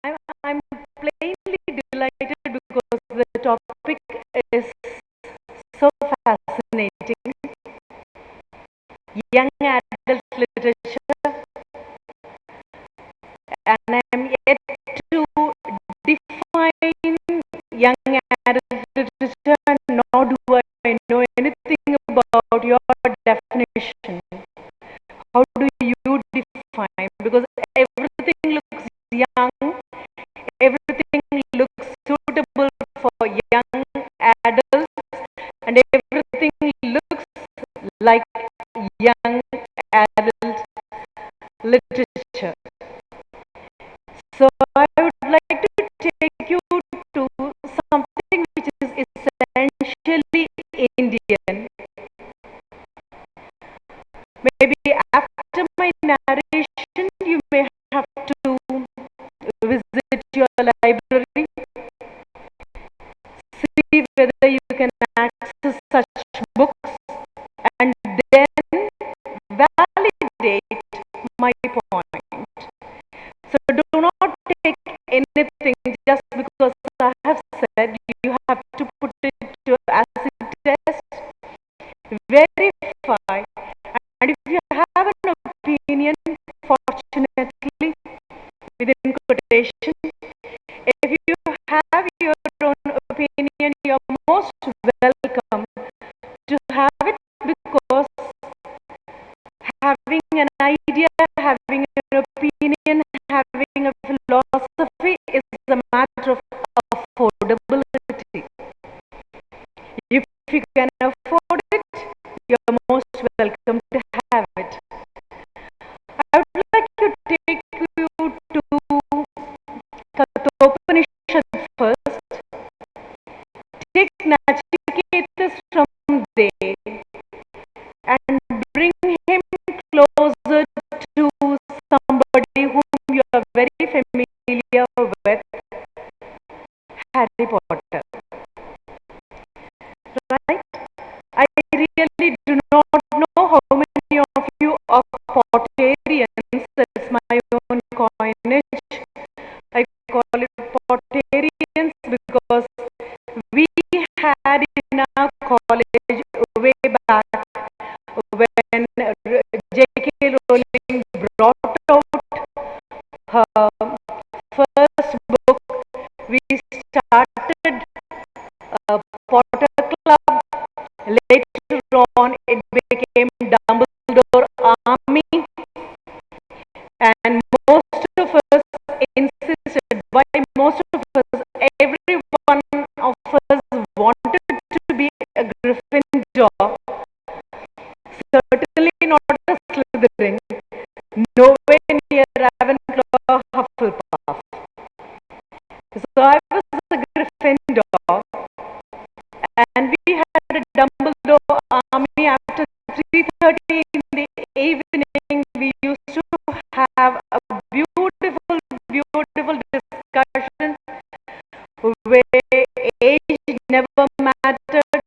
I'm plainly delighted because the topic is so fascinating. Young adult literature, and I'm yet to define young adult literature, nor do I know anything about your definition. How do you define? Because everything looks young, everything looks suitable for young adults, and everything looks like young adult literature. So I would like to take you to something which is essentially Indian. Maybe after my narration, you may have to visit your library, see whether you can access such books, and then validate my point. So do not take anything just because I have said. You have to put it to acid test, verify, and if you have an opinion, fortunately, within quotation, if you have your own opinion, you're most welcome to have it, because having an idea, having an opinion, having a philosophy is a matter of affordability. If you can afford it, you're most welcome to have it. I would like to take you to Kathopanishad first. Take Nachiketas from there and bring him closer to somebody whom you are very familiar with, Harry Potter. Right? I really do not know how many of you are Potterians. That's my own coinage. I call it Potterians because we had in our college way back when J.K. Rowling brought out her first book. We started a Potter Club. Later on, it became Dumbledore Army, and most of us insisted. Why most of us? Every one of us wanted to be a Gryffindor. Certainly not a Slytherin. Nowhere near Ravenclaw, Hufflepuff. So I was a Gryffindor, and we had a Dumbledore army. After 3:30 in the evening, we used to have a beautiful, beautiful discussion where age never mattered,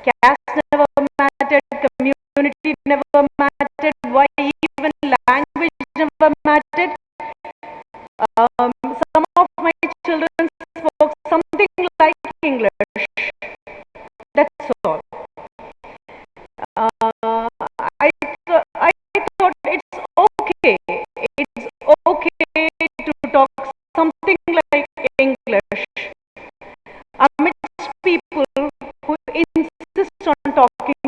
caste never mattered, community never mattered, why even language never mattered. Some of my children spoke something like English. That's all. I thought it's okay. It's okay to talk something like English amidst people who insist on talking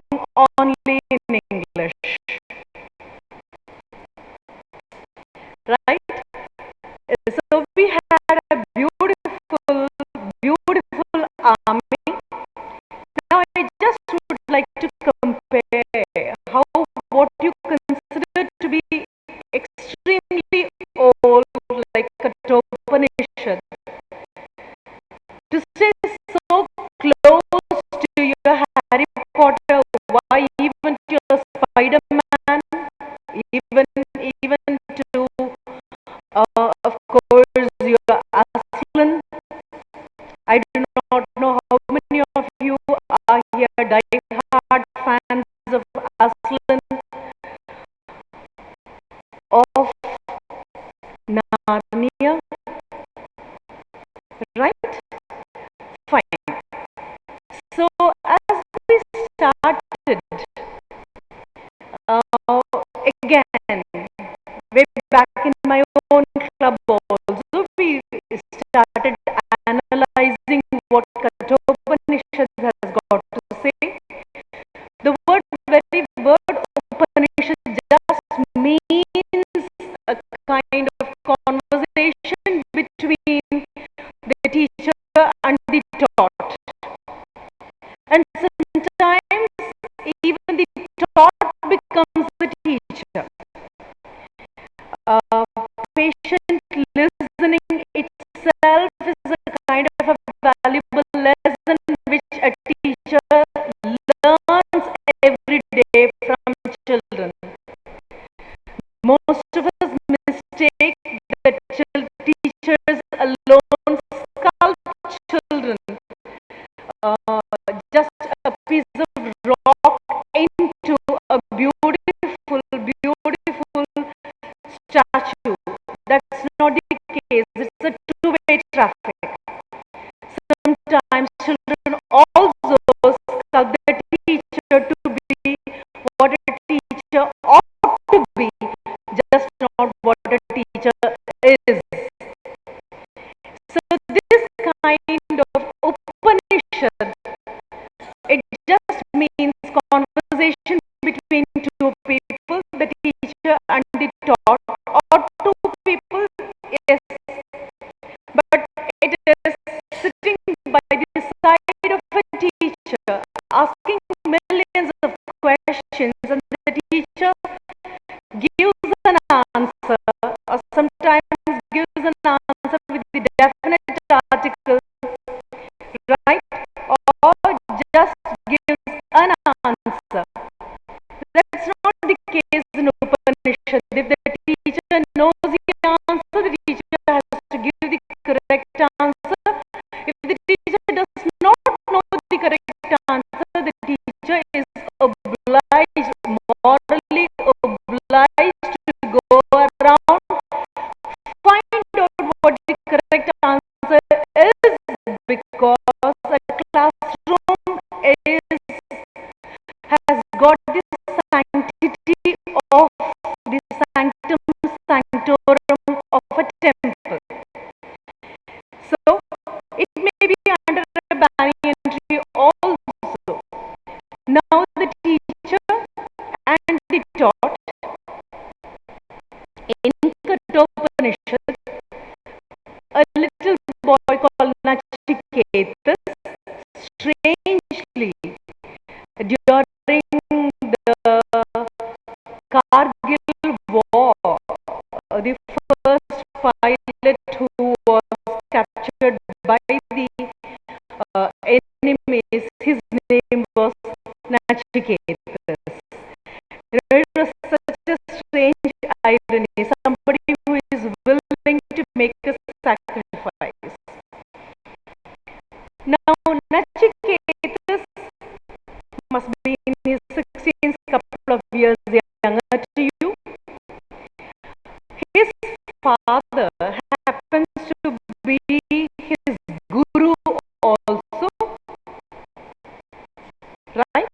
only in English. Right? So we had a beautiful, beautiful army. Now I just would like to compare how what you consider to be extremely old, like Kathopanishad, to stay so close to your Harry Potter, why even to your Spider-Man, even to of course your Aslan. I do not know how many of you are here die-hard fans of Aslan, of Narnia. Uh, Again, way back in my own club also, we started analyzing what Kathopanishad has got to say. The very word Upanishad just means a kind of conversation between the teacher and the taught. And sometimes even the taught becomes the teacher. Uh, Patient listening itself is a kind of a valuable lesson which a teacher learns every day from children. Most of us mistake that teachers alone sculpt children, uh, just a piece of rock into a beautiful statue. That's not the case. It's a two-way traffic. Sometimes children also sculpt the teacher to be what a teacher ought to be, just not what a teacher is. So this kind of Upanishad, it just means conversation between two people, the teacher and the taught, or two people, yes, but it is sitting by the side of a teacher, asking millions of questions, and the teacher gives an answer, or sometimes gives an answer with the definite article, right? Or just gives an answer. That's not the case in Upanishad. If the teacher knows the answer, the teacher has to give the correct answer. If the teacher does not know the correct answer, the teacher is obliged, morally obliged to go around, find out what the correct answer is, because a classroom has got the sanctity of the sanctum sanctorum of a temple. So it may be under a banyan tree also. Now the teacher and the taught in Kathopanishad, a little boy called Nachiketas, strangely, during the Kargil war, the first pilot who was captured by the enemies, his name was Nachiketas. There was such a strange irony, somebody who is willing to make a sacrifice. Now, Nachiketas must be in his 16th, couple of years younger to you. His father happens to be his guru also, right?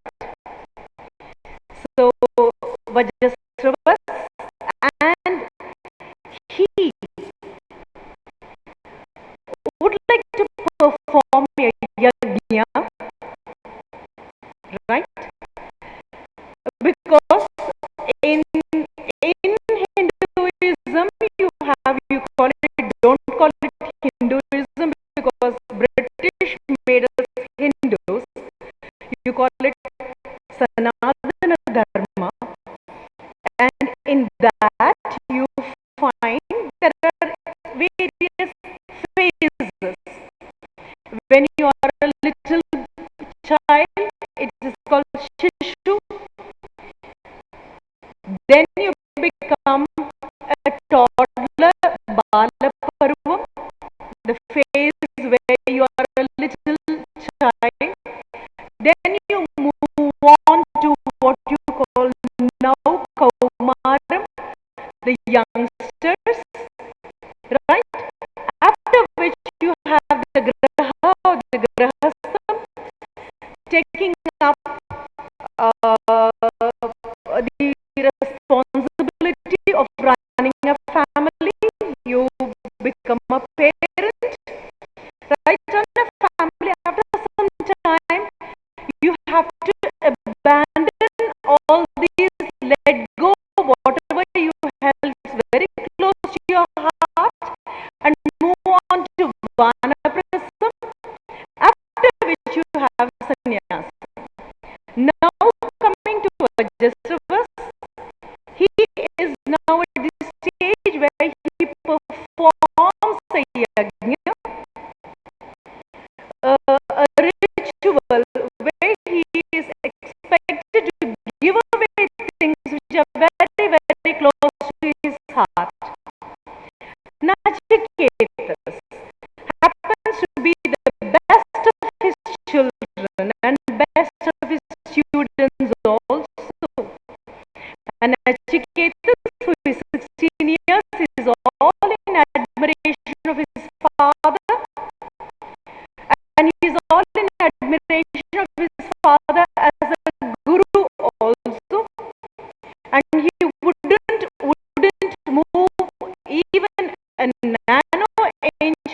So, Vajrasravas, and he would like to perform a yajna, right? Because in Hinduism, you call it, don't call it Hinduism, because British made us Hindus. You call it Sanatana Dharma, and in that you find there are various phases. When you are a little child, it is called Shishu. Then you become a toddler, Balaparvam, the phase where you are a little child. Then you move on to what you call now Kaumaram, the youngsters, right? After which you have the Graha or the Grahastham, taking up the are very, very close to his heart. Nachiketas happens to be the best of his children and best of his students also. And Nachiketas, who is 16 years, is all in admiration of his father, and he is all in admiration of his father as a guru also, and he wouldn't move even a nano inch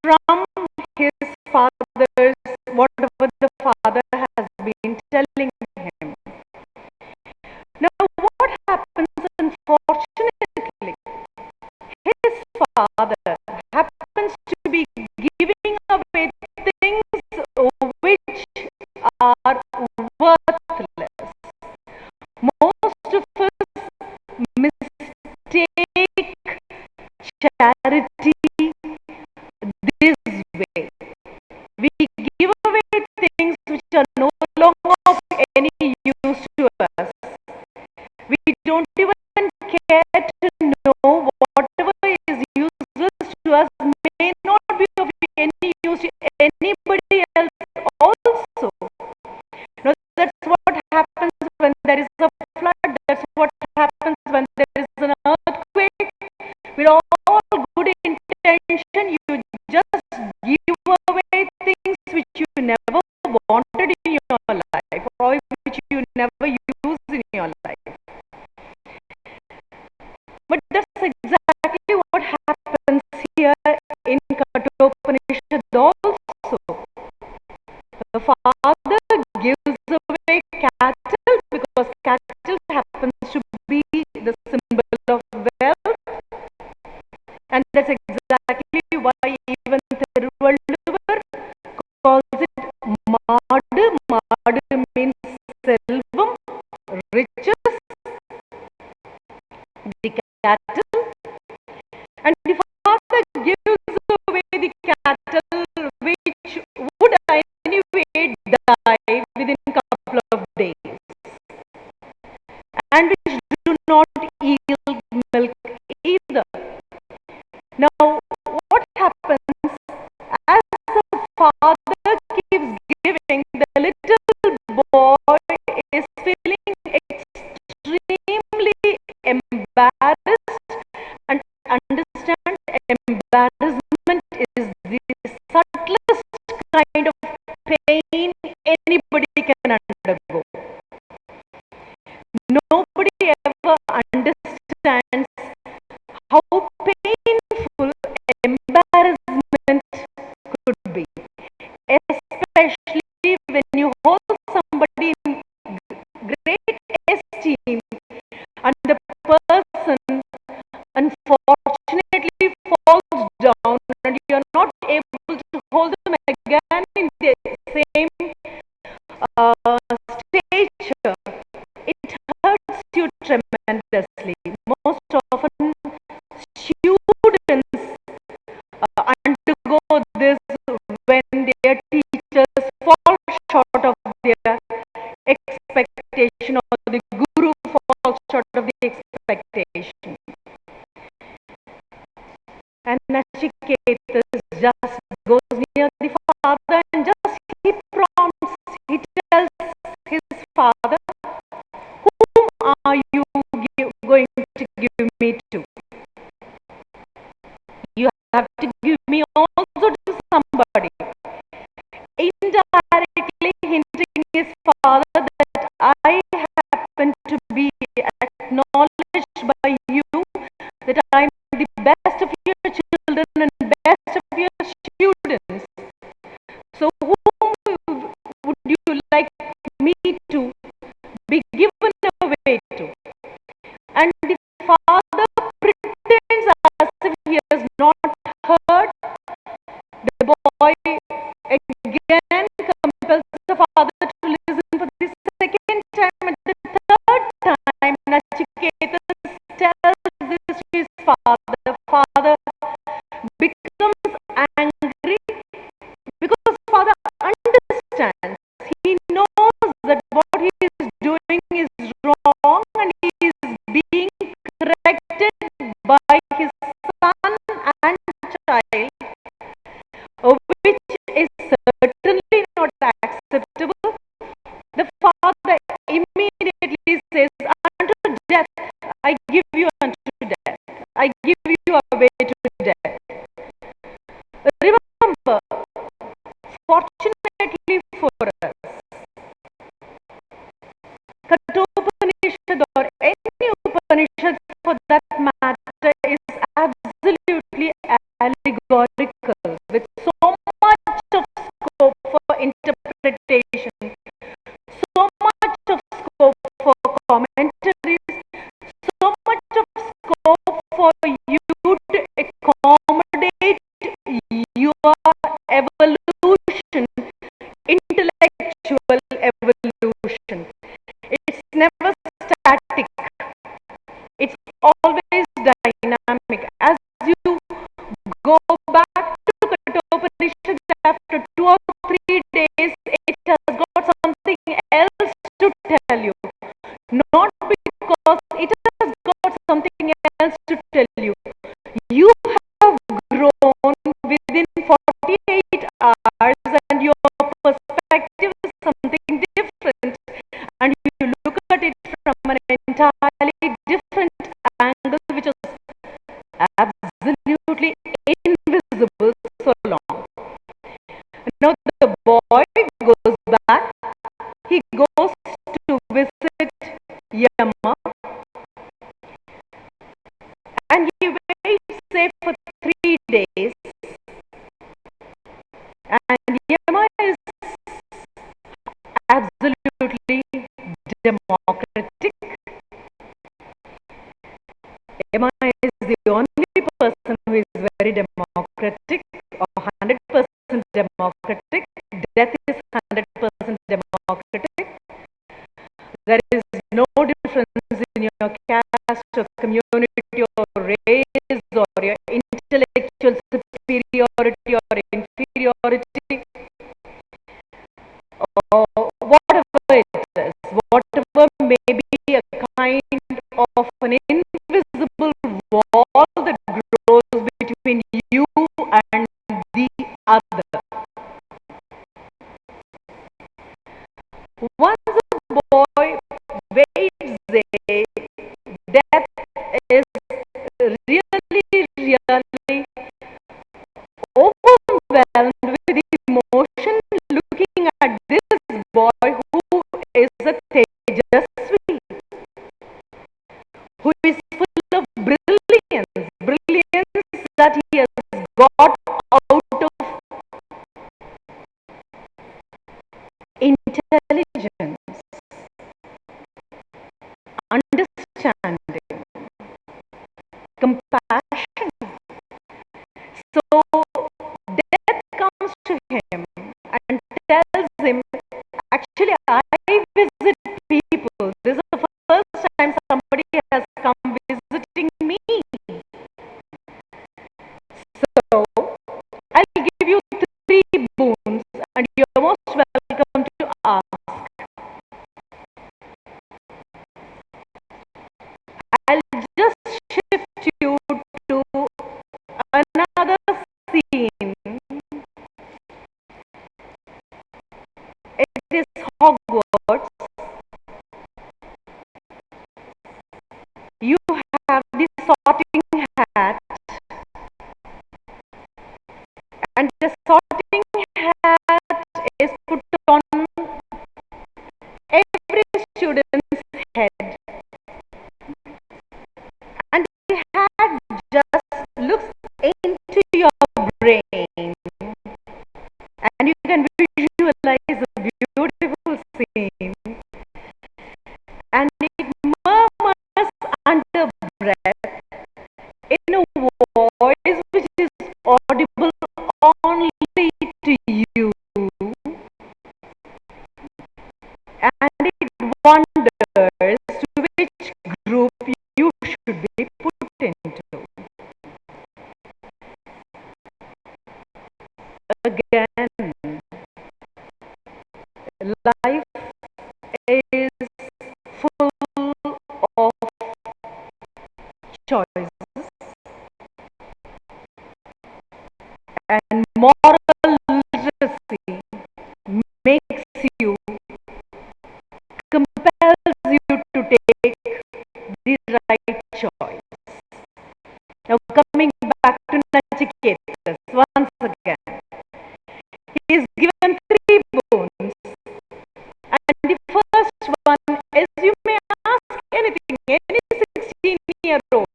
from his father's, whatever the father has been telling him. Now what happens, unfortunately, his father happens to be giving away things which are worthless. Most of us mistake charity this way. We give away things which are no longer of any use to us. We don't even care to know whatever is useless to us may not be of any use to anybody else also. No, that's what happens when there is a flood. That's what happens when there is an earthquake. With all good intention, you just give away things which you never wanted in your life, or which you never used in your life. But that's exactly what happens here in Kathopanishad also. The father gives away cattle because cattle happens to be the symbol of wealth, and that's exactly why even Thiruvalluvar calls it Madu. Madu means selvam, riches, the cattle, and the father gives away the cattle which would anyway die within a couple of days, and which do not yield milk either. Now, what happens as the father keeps giving, the little boy is feeling extremely embarrassed, and understand embarrassment is the subtlest kind of pain anybody can undergo. Nobody ever understands how painful embarrassment could be, especially when you hold somebody in great esteem and the person unfortunately falls down and you are not able to hold them again in the same stature. It hurts you tremendously. Most often students undergo this when their teachers fall short of their expectation, or the guru falls short of the expectation. And Nachiketas just goes near the father and just he prompts, he tells his father, whom are you going to give me to? You have to give me also to somebody. Indirectly hinting his father that I happen to be acknowledged by you, that I am the best of your children and best of your students. So whom would you like me to be given away to? And the father pretends as if he has not heard. The boy again compels the father to listen for the second time, and the third time Nachiketas tells this to his father. Father becomes angry because father understands. He knows that what he is doing is wrong, and he It's always dynamic. As you go back to Kathopanishad after 2 or 3 days, it has got something else to tell you. Not because it has got something else to tell you. You have grown within 48 hours and your perspective is something different. And you look at it from an entirely different angle, which is absolutely invisible so long. Now the boy goes back, he goes to visit Yama, and he waits, say, for 3 days, and Yama is absolutely democratic. Yama is the only person who is very democratic, or 100% democratic. Death is 100% democratic. There is no difference in your caste or community or race or your intellectual superiority or inferiority or whatever it is, whatever may be a kind of an invisible wall that grows between you and the other. Once a boy waits there, death is really, really overwhelmed with emotion looking at this boy who is a Tejasvi, who is full of brilliance that he has got out of intelligence, understanding, compassion. So death comes to him and tells him, actually, I visit people. This is the first time somebody has come visiting me. So I'll give you 3 boons and you're most welcome to ask. I'll just shift you to another scene. It is Hogwarts. You have the sorting hat, and the sorting hat is put on every student's head, and the hat just looks into your brain, and you can visualize a beautiful scene, and it murmurs under breath in a voice which is audible only to you, and it wonders to which group you should be put into. Again, life is full of choices, and moral literacy makes you, compels you to take the right choice. Now coming back to Nachiketas once again, he is given 3 boons, and the first one is, you may ask anything, any 16-year-old.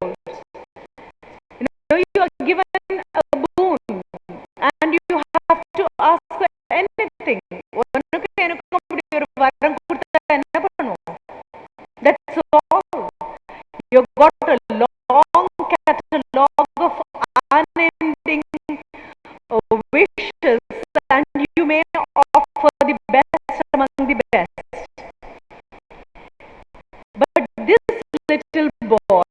You are given a boon and you have to ask for anything. That's all. You've got a long catalog of unending wishes, and you may offer the best among the best. But this little boy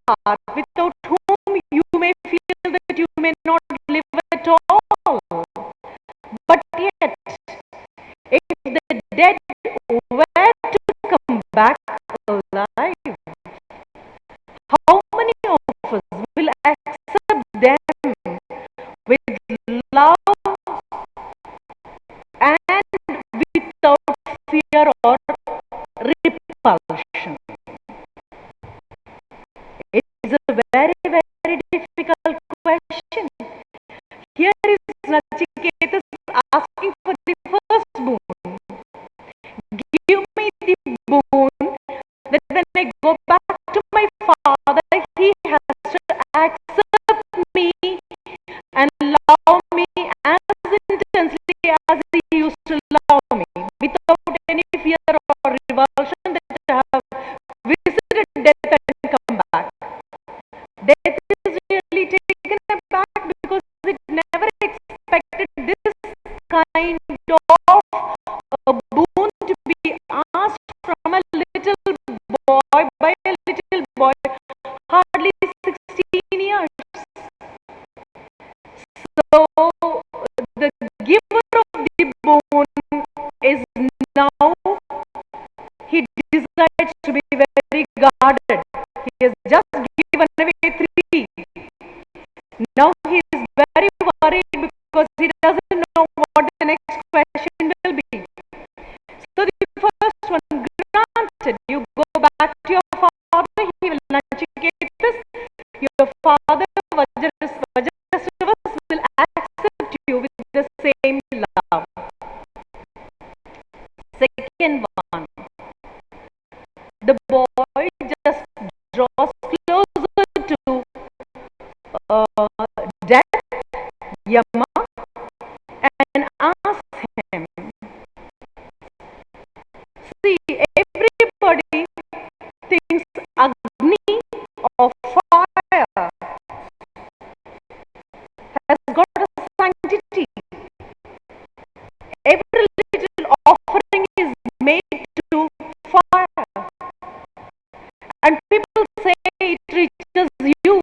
heart, without whom you may feel that you may not live at all. But yet, if the dead were to come back alive, how many of us will accept them with love and without fear or repulsion? It is a very, very difficult question. Here is Nachiketas asking for the first boon. Give me the boon that when I go back to my father, he has to accept me and love me as intensely as he used to love me, without any fear or revulsion that I have visited death and come back. Death is really taken aback because it never expected this kind of a boon to be asked from a little boy, by a little boy, hardly 16 years. So the giver of the boon is now, he decides to be very guarded. He has just given away 3. Now he is very worried because he doesn't know what the next question will be. So the first one granted, you go back to your father, he will Nachiketas this. Your father Vajrasavas will accept you with the same love. Second one, the boy just draws closer to death, Yama, and asks him, see, everybody thinks Agni or fire has got a sanctity. Every little offering is made to fire, and people say it reaches you,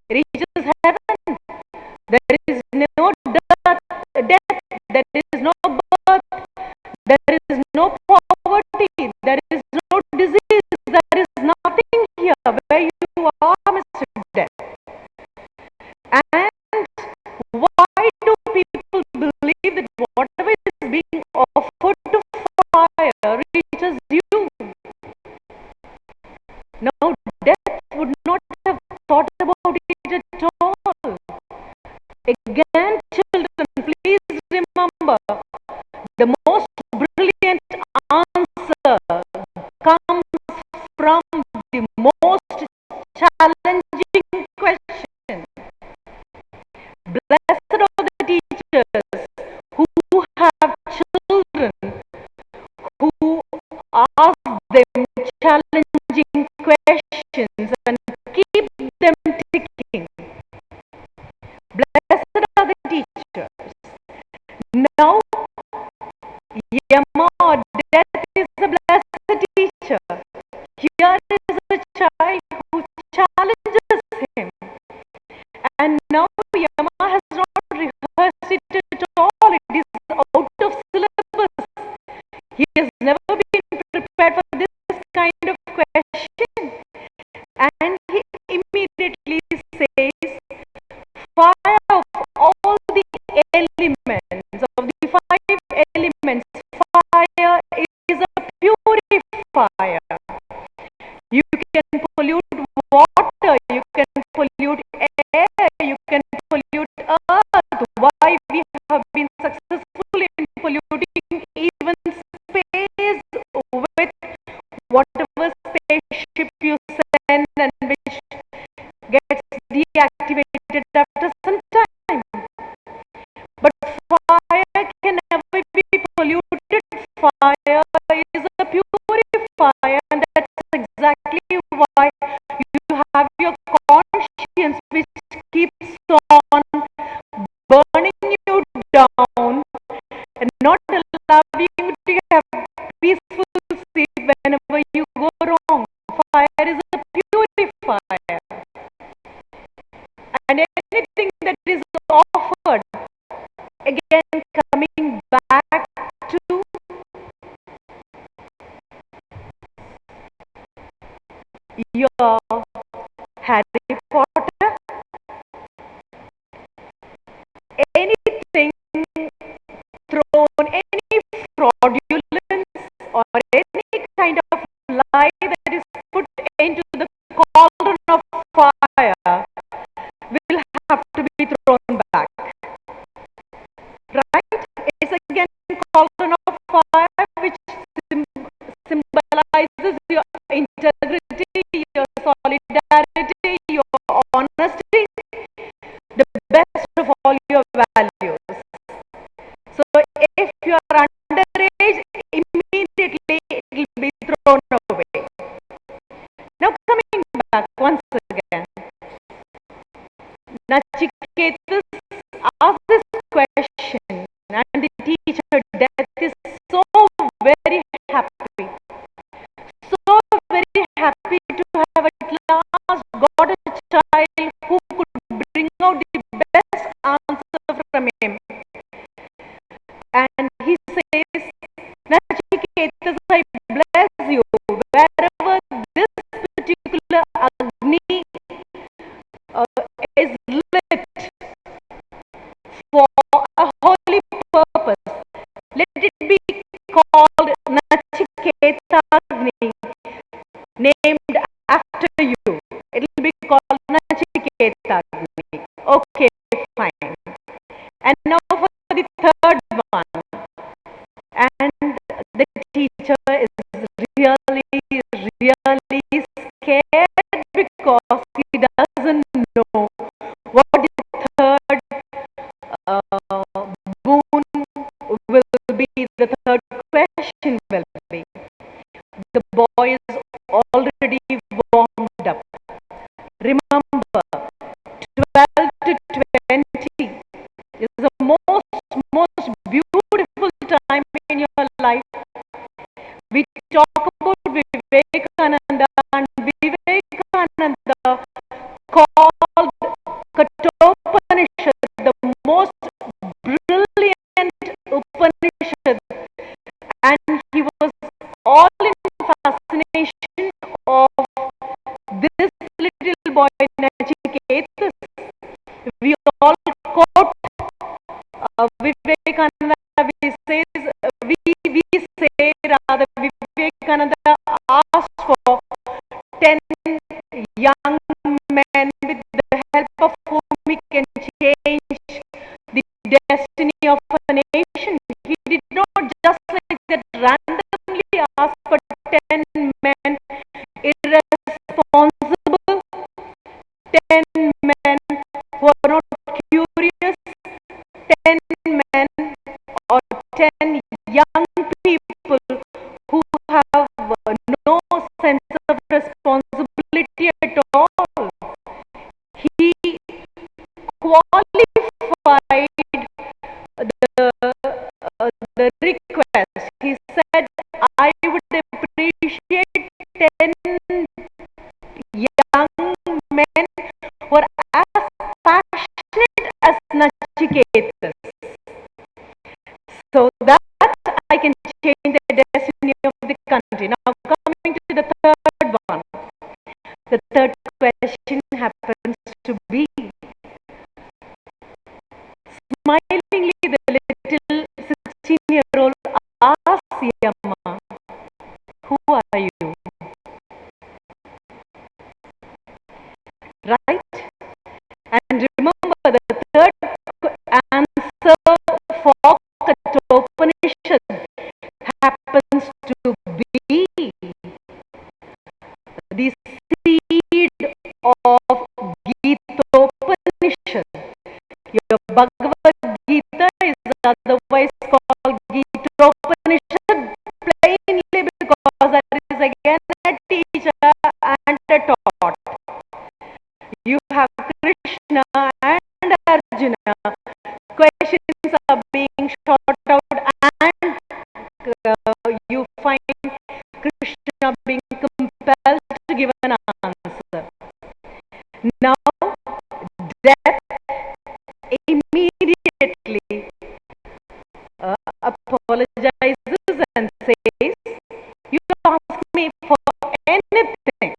reaches heaven. There is no death, there is no birth, there is no poverty, there is no disease, there is nothing here where you are, Mr. Death. And why do people believe that whatever is being offered to fire reaches you? Now, death would not have thought about it at all. Again, children, please remember, the most brilliant answer comes from the most challenging question. Blessed are the teachers who have children who ask them challenging questions and keep them ticking. Blessed are the teachers. Now, Yama or death is a blessed teacher. Here is a child who challenges him. And now Yama has not rehearsed it at all. It is out of syllabus. He has never been prepared for this kind of question. And he immediately says, fire of all the elements, of the 5 elements, fire is a purifier. You can pollute water, you can pollute air, you can pollute earth. Why we have been successful in polluting even space with whatever spaceship you send and which gets deactivated after some time. But fire can never be polluted. Fire is a purifier, and that's exactly why you have your conscience which keeps on burning you down and not allowing you to have peaceful sleep whenever you go wrong. Fire is a your Harry Potter, anything thrown, any fraudulence or any kind of lie that is put into the cauldron of fire will have to be thrown back. Right? It's again cauldron of fire which symbolizes your integrity, your solidarity, your honesty, the best of all your values. So if you are underage, immediately it will be thrown away. Now coming back once again, Nachiketas asked this question and the teacher Death is so very happy, so very happy to have at last got a child who could bring out the best answer from him. And he says, Nachiketas, I bless you. Wherever this particular Agni is lit for a holy purpose, let it be called Nachiketa Agni, named after you. It will be called Nachiketa Agni. Okay, fine. And now for the third one. And the teacher is really, really scared because he doesn't know what the third boon will be, the third question will be. The boy is already warmed up. Remember, 12 to 20 is the most beautiful time in your life. We talk about Vivekananda, and Vivekananda called Kathopanishad the most brilliant Upanishad, and he was all in fascination of this little boy Nachiketas. We all quote Vivekananda. We say rather Vivekananda asked for 10 young men with the help of whom he can change the destiny of a nation. He did not just like that randomly ask for 10 men, irresponsible, 10 men who are not curious, 10 men or 10 young people who have no sense of responsibility at all. He qualified the request. He said, I would appreciate 10 young men who are as passionate as Nachiketas, so that I can change the destiny of the country. Now coming to the third one. The third question happens to be, smilingly the little 16-year-old asks Yamma, who are you? Right? And remember, the third answer for Kathopanishad happens to be the seed of Gitopanishad. Your Bhagavad Gita is otherwise called Gitopanishad plainly because that is again a teacher and a taught. You have Krishna and Arjuna. Questions are being shot out and you find Krishna being compelled to give an answer. Now, Death immediately apologizes and says, you ask me for anything.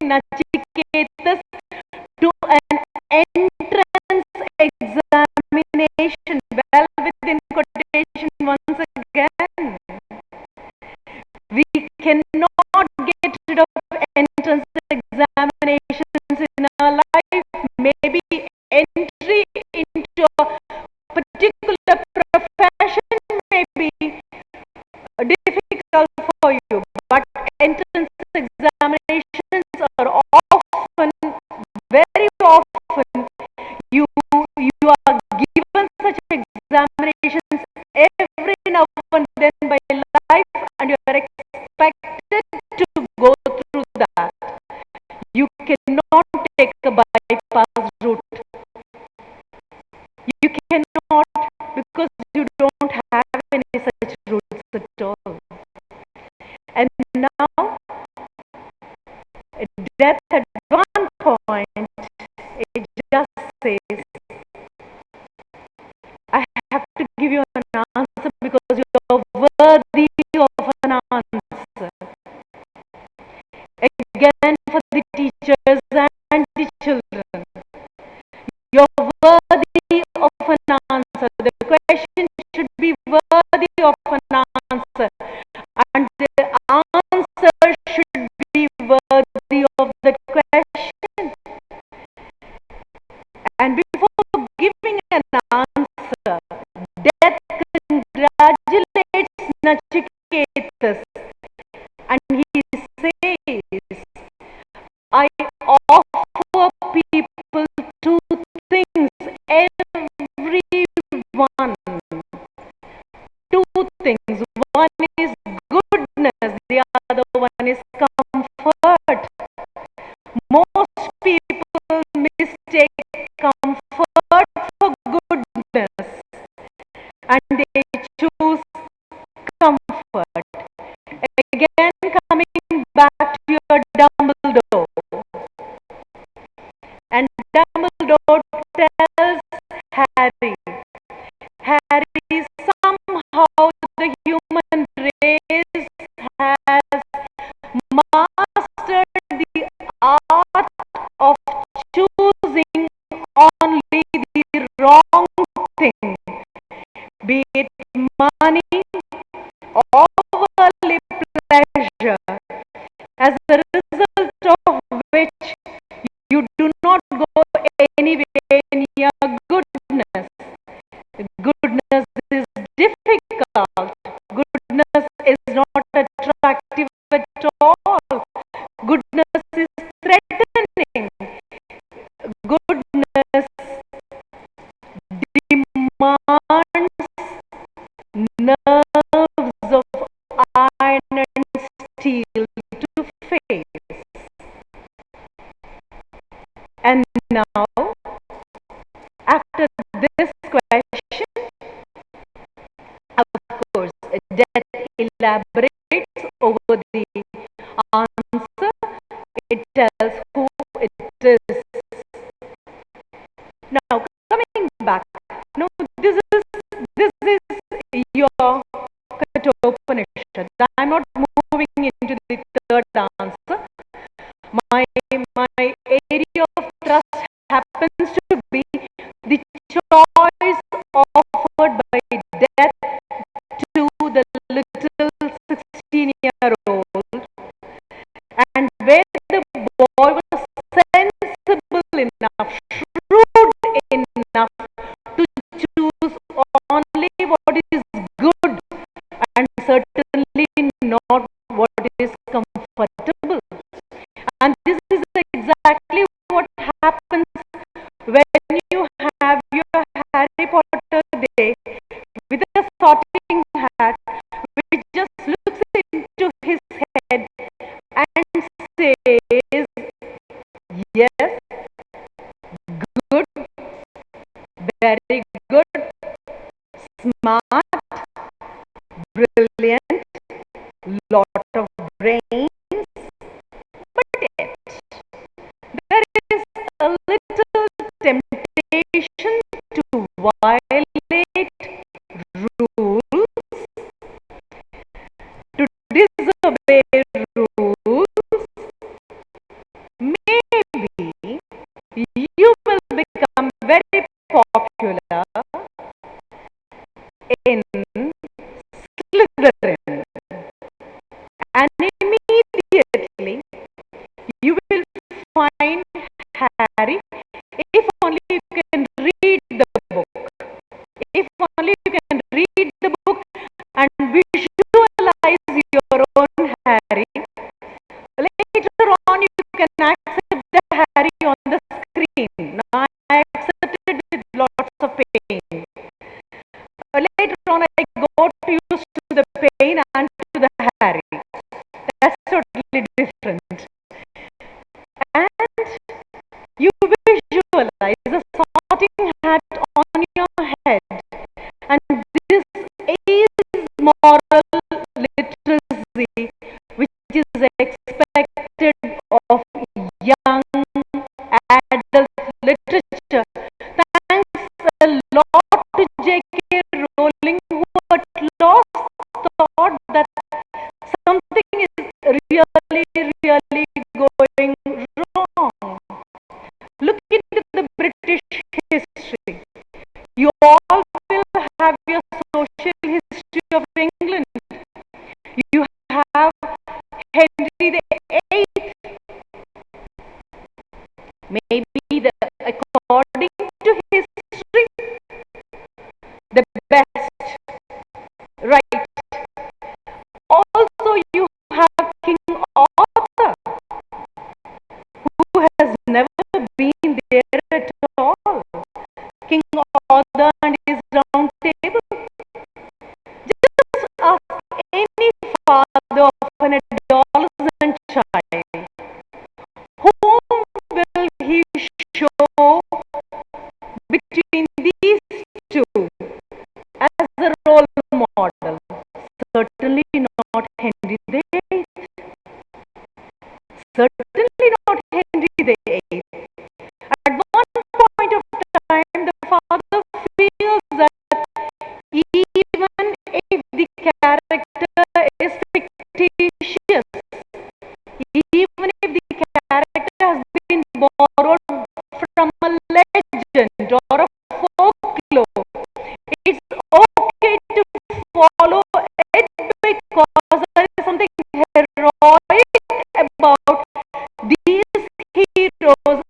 Nachiketas to an entrance examination. Well, within quotation once again. We cannot get rid of entrance examinations in our life. Maybe entry into a particular profession may be difficult for you, but entrance examinations are often, very often, you are given such examinations every now and then by life, and you are expected to go through that. You cannot take a bypass route. You cannot, because you don't have any such routes at all. And now, death at one point, it just says, I have to give you an answer because you are worthy of an answer. Again, for the teachers and the children, you're worthy of an answer. The question should be worthy of an answer, and the answer should be worthy of the question. And before giving an answer, death congratulates Nachiketas, and he says, I offer people two things, everyone. Two things. One is goodness, the other one is comfort. Most people mistake comfort for goodness, and they choose comfort. Again, coming back to your Dumbledore. And Dumbledore tells Harry, Harry, somehow the human race has mastered the art of choosing only the wrong thing, be it money or worldly pleasure, as a result of which you do not go anywhere near goodness. Goodness is difficult. Goodness is not attractive at all. Goodness is threatening. Goodness demands nerves of iron and steel to face. And now, after this question, of course, death elaborates over the answer. It tells who it is. Now, coming back. Now, this is your Kathopanishad. I'm not moving into the third answer. My area of trust happens to be the choice offered by death to the little 16-year-old, and where the boy was sensible enough, shrewd enough to choose only what is good and certainly not what is comfortable. And this is exactly what happens when you have your Harry Potter day with a sorting hat, which just looks into his head and says, yes, good, very good, smart, brilliant, lot of brains, but yet there is a little temptation to violate rules, to disobey rules, and immediately you will find Harry. If only you can read the book. If only you can read the book and visualize your own Harry. Later on, you can accept the Harry on the screen. Now, I accepted with lots of pain. Later on, I got used to the pain and to the Harry. That's totally different. And you visualize a sorting hat on your head. And this is moral literacy, which is expected of young adult literature. Thanks a lot to J.K. Rowling, who at last thought that something is really, really going wrong. Look into the British history. You all will have your social history of England. You have Henry the Eighth. Maybe according to history, the best. Right. Also, you have King Arthur, who has never been there at all. King Arthur and his round table. Just ask any father of an adolescent child, whom will he show between these two as a role model? Certainly not Henry the Eighth. Certainly not Henry the Eighth. At one point of time, the father feels that even if the character is fictitious, even if the character has been borrowed from a legend or a folklore, it's okay to follow it because there is something heroic about these heroes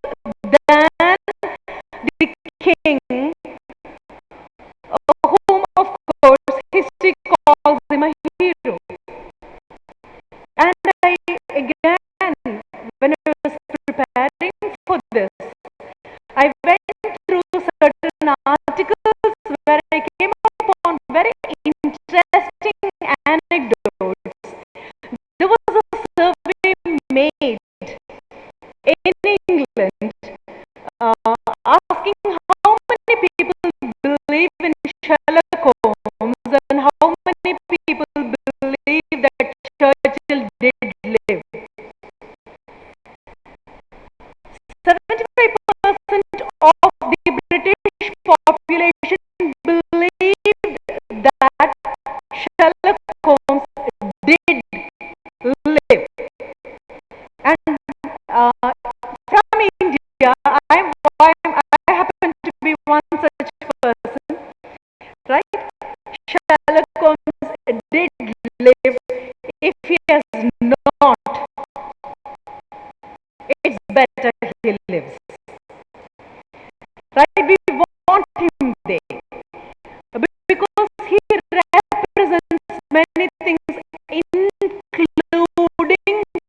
than the king, whom of course history calls him a hero. And again, when I was preparing for this, I went through certain articles where I came upon very interesting anecdotes. There was a survey made in England asking how many people believe in Sherlock Holmes and how many people believe that Churchill did live. 75% of the British population believed that Sherlock Holmes did live. And from India, I happen to be one such person, right? Sherlock Holmes did live. If he has not, it's better he lives. Right? We want him there because he represents many things, including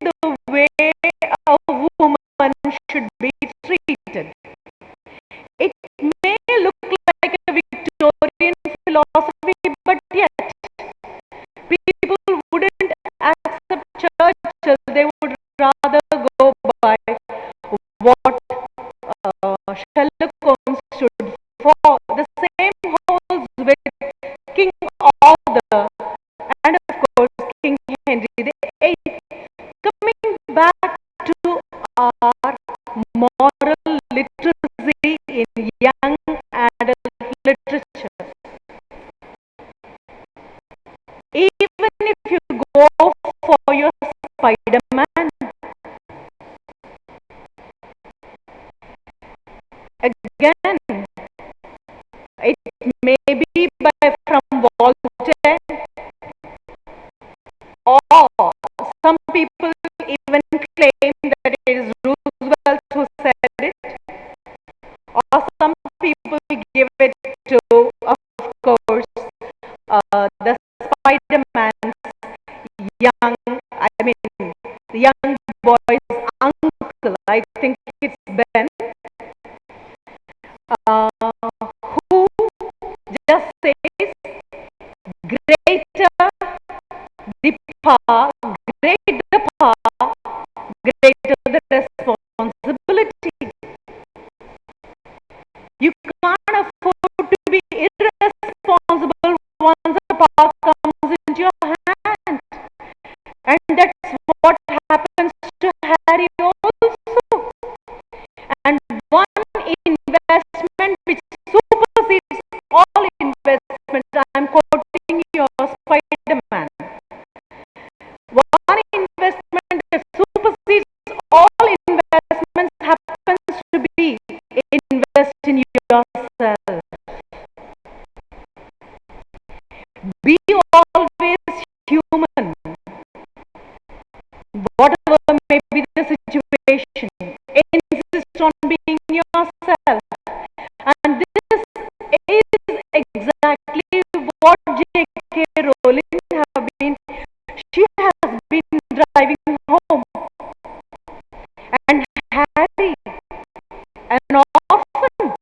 the way a woman should be treated. It may look like a Victorian philosophy, but yet people wouldn't accept Churchill. They would rather go by what Sherlock Holmes stood for. The same holds with King Arthur and of course King Henry the Eighth. Coming back to our moral literacy in young adult literature. Even if you go for your Spider-Man, again, it may be from Walter or Spider-Man's young, I mean, the young boy's uncle, I think it's Ben, uh, who just says, greater the power, great the power, greater the responsibility. You can't afford to be irresponsible once the power comes into your hand. And that's what happens to Harry also. And one investment which supersedes all investments, I'm quoting your Spider-Man. One investment that supersedes all investments happens to be invest in yourself. Be always human, whatever may be the situation. Insist on being yourself. And this is exactly what J.K. Rowling have been. She has been driving home. And Harry, and often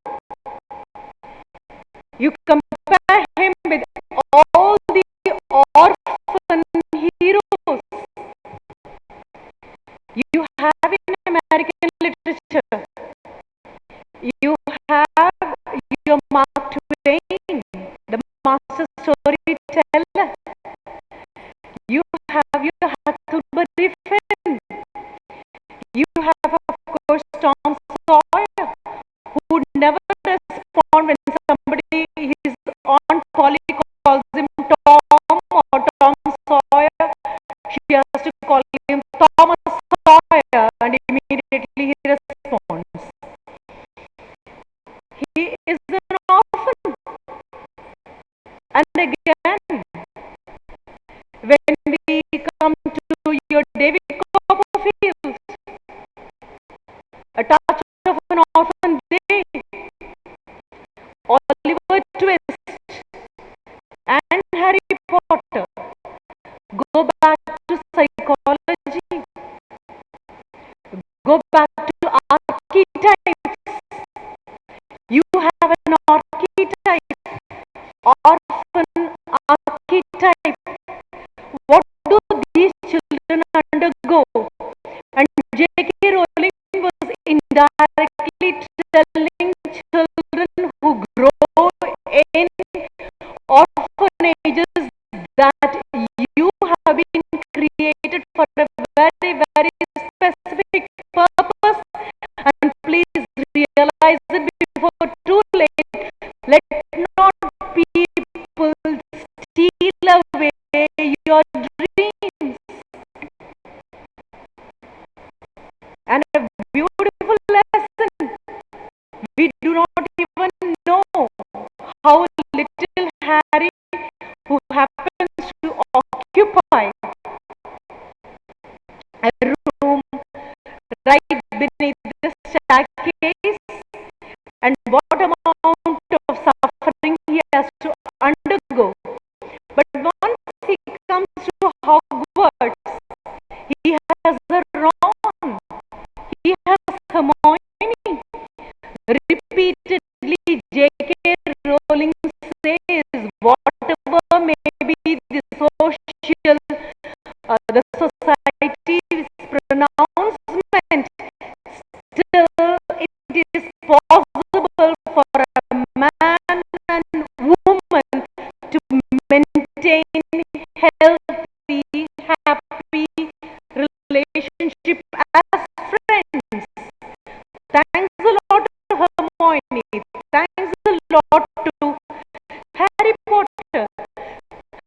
you compare him with all the orphan heroes you have in American literature. You have your Mark Twain, the master storyteller. You have your Huckleberry Finn. You have, of course, Tom Sawyer, who would never respond when somebody, his aunt Polly calls him Tom or Tom Sawyer. She has to call him Thomas Sawyer, and immediately he responds. He is an orphan. And again, when we come to your David Copperfield, A Touch of an Orphan Day, Oliver Twist, and Harry Potter, go back to psychology, go back to archetypes. You have an archetype, orphan archetype. What do these children undergo? And J.K. Rowling was indirectly telling children who grow in orphanages that you have been created for a very, very specific purpose, and please realize it before too late. Let not people steal away your dreams. And a beautiful lesson. We do not even know how little Harry, who happens to occupy a room right beneath the staircase, and what amount of suffering he has to undergo. But once he comes to Hogwarts, he has a Ron, he has Hermione. Repeatedly, J.K. Rowling says, whatever may be the social, the society's pronouncement, still it is possible for a man and woman to maintain healthy, happy relationship as friends. Thanks a lot to Hermione. Thanks a lot to Harry Potter.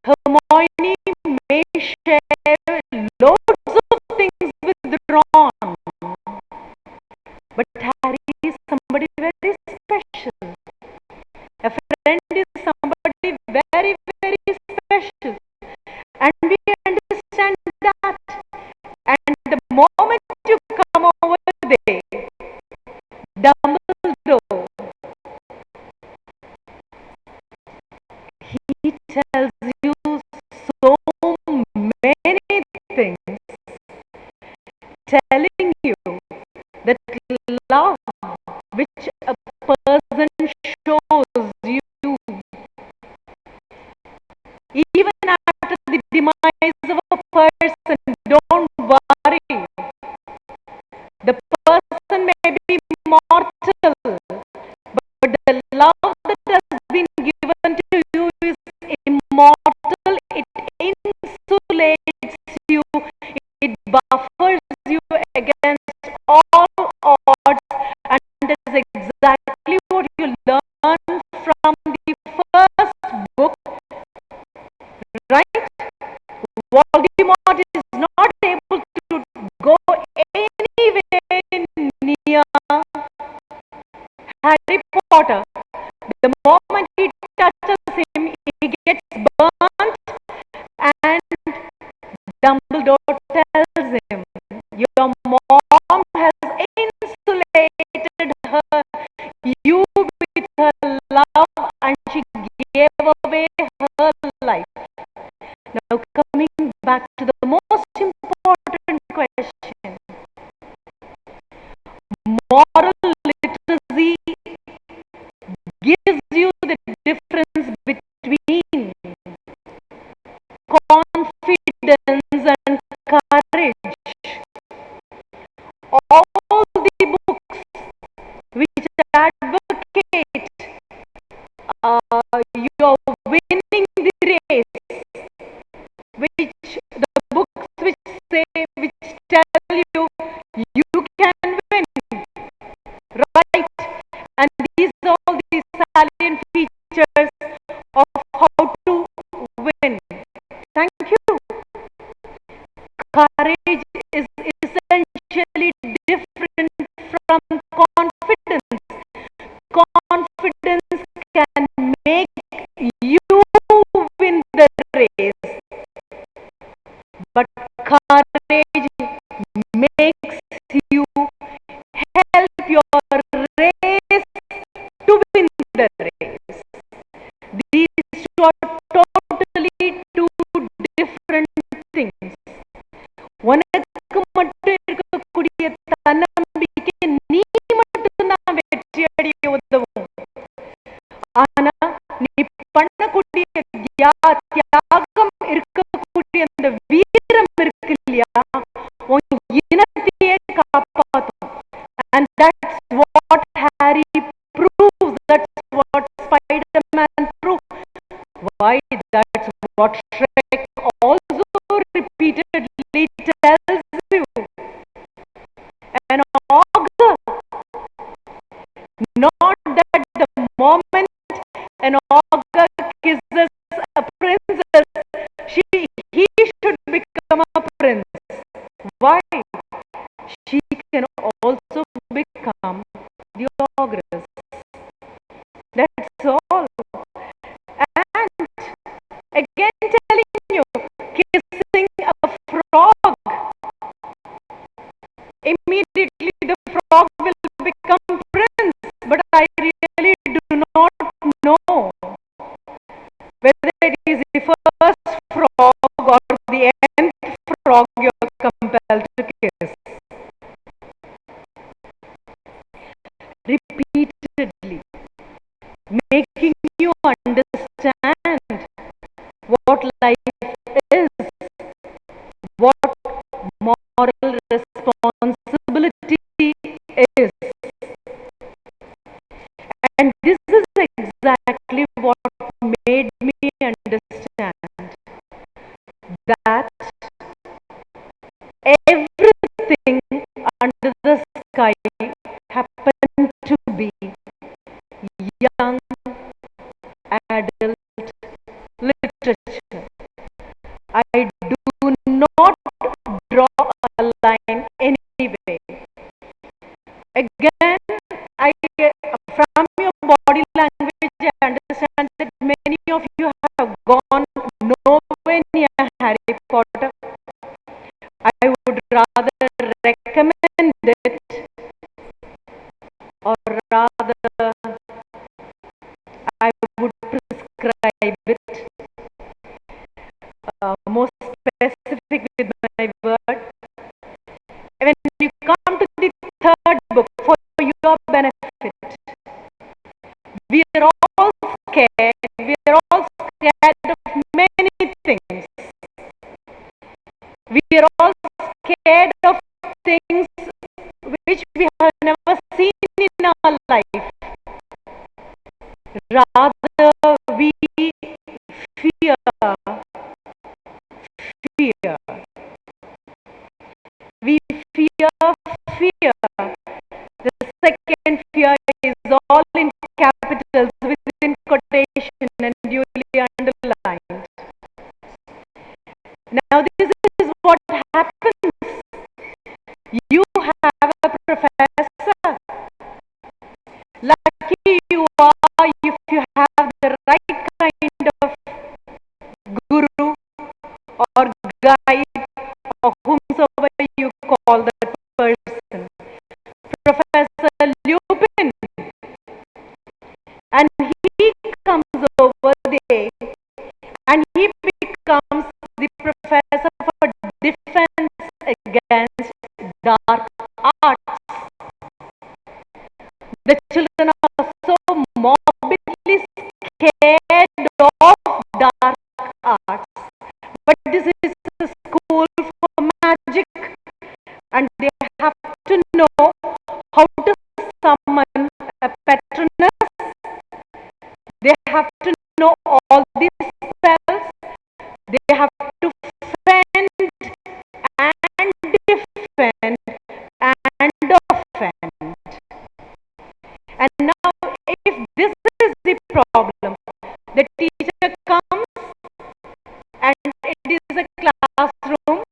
Hermione may share loads of things with Ron, but Harry is somebody very special. A friend is somebody very, very special. And we understand that. And the buffers you against all odds, and is exactly what you learn from the first book, right? Voldemort is not able to go anywhere near Harry Potter. The moment he touches him, he gets burnt, and Dumbledore tells him, your mom has insulated her, you with her love, and she gave away her life. Now coming back to the most important question. Moral literacy gives you the difference between confidence and courage. All the books which advocate you're winning the race, which the books which say, which tell you you can win, right? And these are all the salient features of how to win. Thank you. Courage is essentially different from confidence. Confidence can make you win the race, but courage makes you help your race to win the race. These two are totally two different things. உனக்கு மட்டும் இருக்கக்கூடிய தன்னம்பிக்கை நீ மட்டும்தான் வெற்றி அடைய உதவும். ஆனா நீ பண்ணக்கூடிய தியாகம் இருக்கக்கூடிய அந்த வீரம் இருக்கு இல்லையா, உன் இனத்தையே காப்பாற்றும். And that's what Harry proves. That's what Spider-Man proves. Why? That's what Shrek also repeatedly tells you. An augur, not that the moment an augur kisses a princess, he should become a prince. Why? She can also become the ogress. That's all. And again telling you, kissing a frog, immediately the frog will become prince. But I really do not know whether it is the first frog or the nth frog you are compelled to kiss. Repeatedly, making you understand what life is, what moral responsibility is. And this is exactly what made me understand that everything under the sky happened to be young adult literature. I do not draw a line anyway. Again, from your body language, I understand that many of you have gone nowhere near Harry Potter. I would rather recommend it, or rather I would prescribe it, more specific with my word. When you come to the third book, for your benefit, we are all scared. We are all scared of many things. We are all scared of things which we have never seen in our life. Rather, we fear. fear, fear. The second fear is all in capitals within quotation and duly underlined. Now this is what happens. You have a professor. Lucky you are if you have the right kind of guru or guide or whomsoever you call that person. Professor Lupin, and he comes over there and he becomes the professor for defense against dark arts. The children are so morbidly scared of dark arts. But this is a school for magic, and they have to know how to summon a patroness. They have to know all these spells. They have to fend and defend and offend. And now, if this is the problem, the teacher comes and it is a classroom,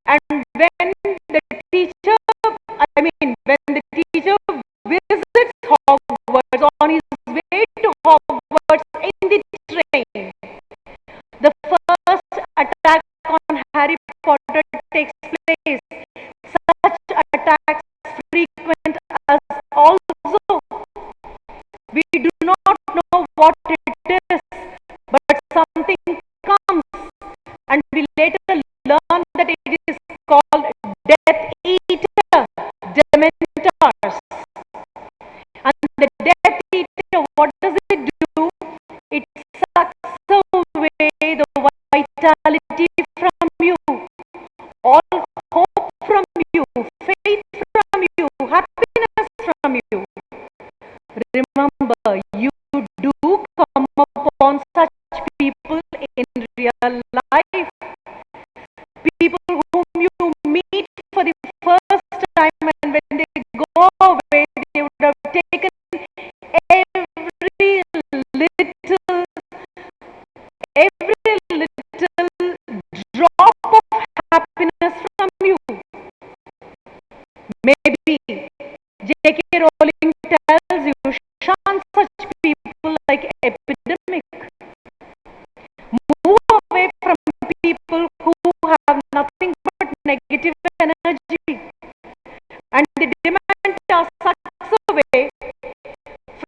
and when the teacher, when the teacher visits Hogwarts on his way to Hogwarts in the train, the first attack on Harry Potter takes place. Such attacks frequent us also. We do not know what it is, but something comes, and we later learn that it is called Death Eater, Dementors. And the Death Eater, what does it do? It sucks away the vitality from you, all hope from you, faith from you, happiness from you. Remember, you do come upon such people in real life. People whom you meet for the first time, and when they go away, they would have taken every little drop of happiness from you. Maybe J.K. Rowling tells you, shun such people like epidemic. Move away from people who have nothing but negative energy. And the Dementor sucks away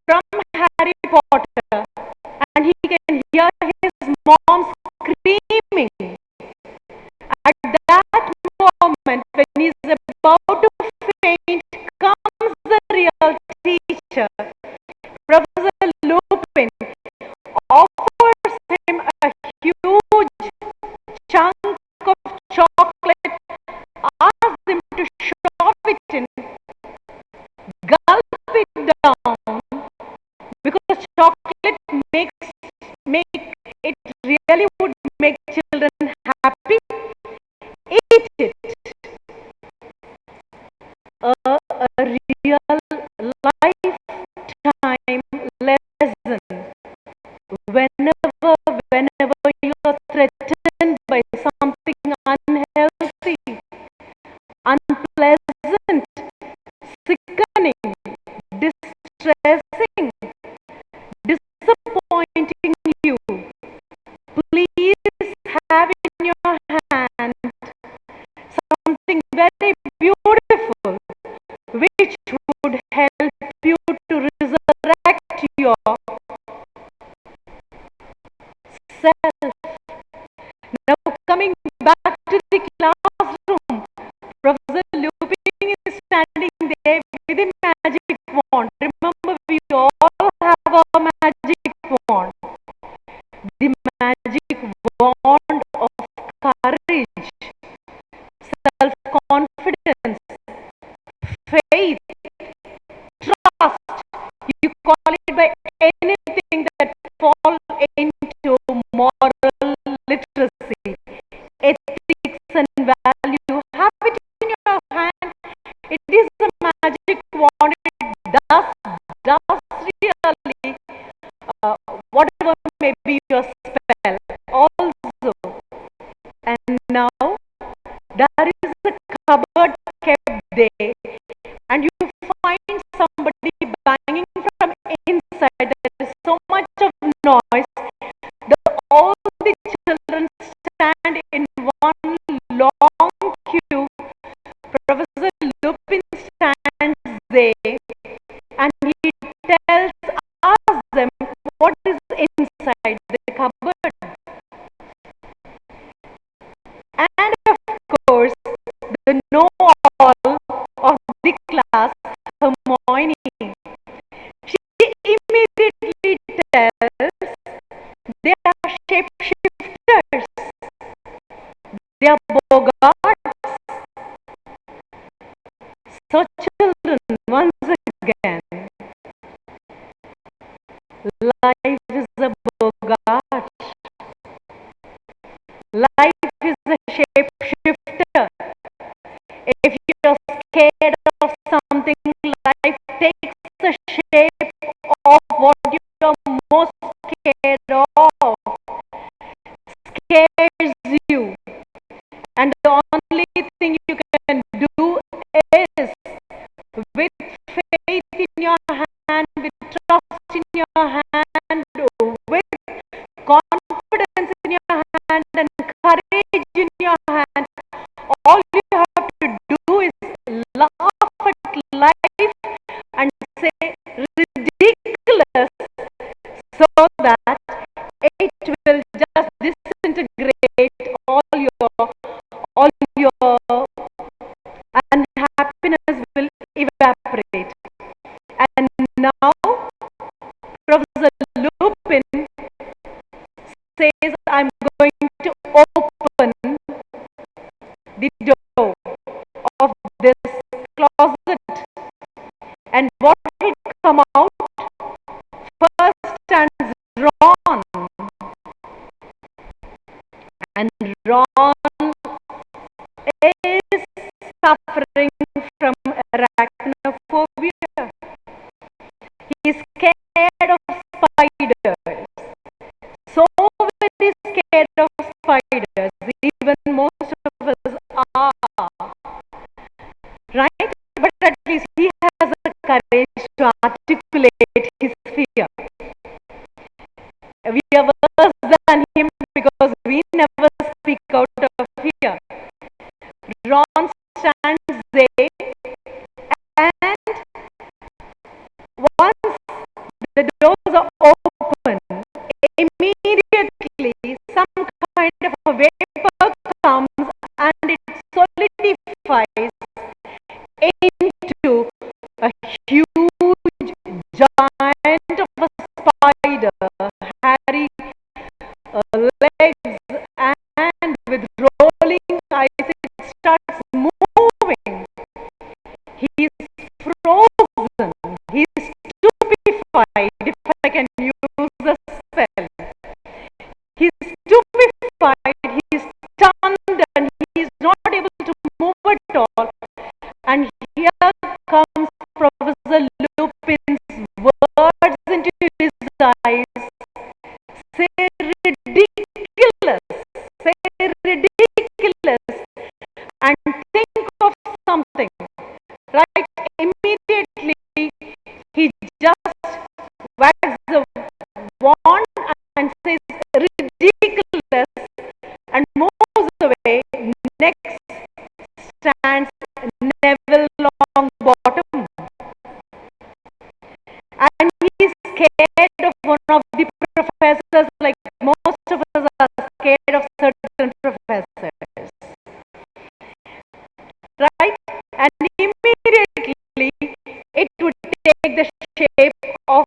from Harry Potter, and he can hear his mom screaming. At that moment, when he is about to faint, comes the real teacher. Professor Lupin offers him a huge chunk of chocolate, asks him to shove it in, gulp it down, because chocolate it really would make children happy. Eat it. A real lifetime lesson. Whenever you are threatened by something unhealthy, unpleasant, sickening, distressing, disappointing you, please have in your hand something very beautiful, which would help you to resurrect your self. Now, coming back to the classroom, Professor Lupin is standing there with a magic wand. Remember, we all have a magic wand. The magic wand of courage, self-confidence, faith, trust. You call it by anything that falls into moral literacy, ethics and value. Have it There is a cupboard kept there, and you find somebody banging from inside. There is so much of noise. All the children stand in one long queue. Professor Lupin stands there, and he asks them what is inside the cupboard. And of course, the know-all of the class, Hermione, she immediately tells they are shapeshifters, they are bogarts. So children, once again, life is a bogart. Life is a shapeshifter. If you're scared of something, life takes the shape of what you're most scared of, scares you. And the only thing you can do is, with faith in your hand, with trust in your hand, with confidence in your hand, and courage in your hand, all you have to do is laugh at life and say ridiculous, so that it will just disintegrate all your unhappiness will evaporate. And now Professor Lupin says, I'm going to open the door of this closet, and what had come out? First stands Ron, and Ron is suffering from arachnophobia. He is scared of spiders, so very scared of spiders, even most of us are, right? But at least he has the courage to articulate his fear. We are worse than him because we never speak out of fear. Ron stands there, and once the doors are open, immediately some kind of a vapor comes and it solidifies into a huge giant of a spider, hairy legs, and with rolling eyes it starts moving. He is frozen, he is stupefied, if I can use the spell. He is stupefied, he is stunned, and he is not able to move at all. And here comes Professor Lupin's words into his eyes. Say ridiculous, say ridiculous, and think of something. Right? Immediately, he just wags the wand and says ridiculous and moves away. Next stands Neville Longbottom, and he is scared of one of the professors, like most of us are scared of certain professors, right? And immediately it would take the shape of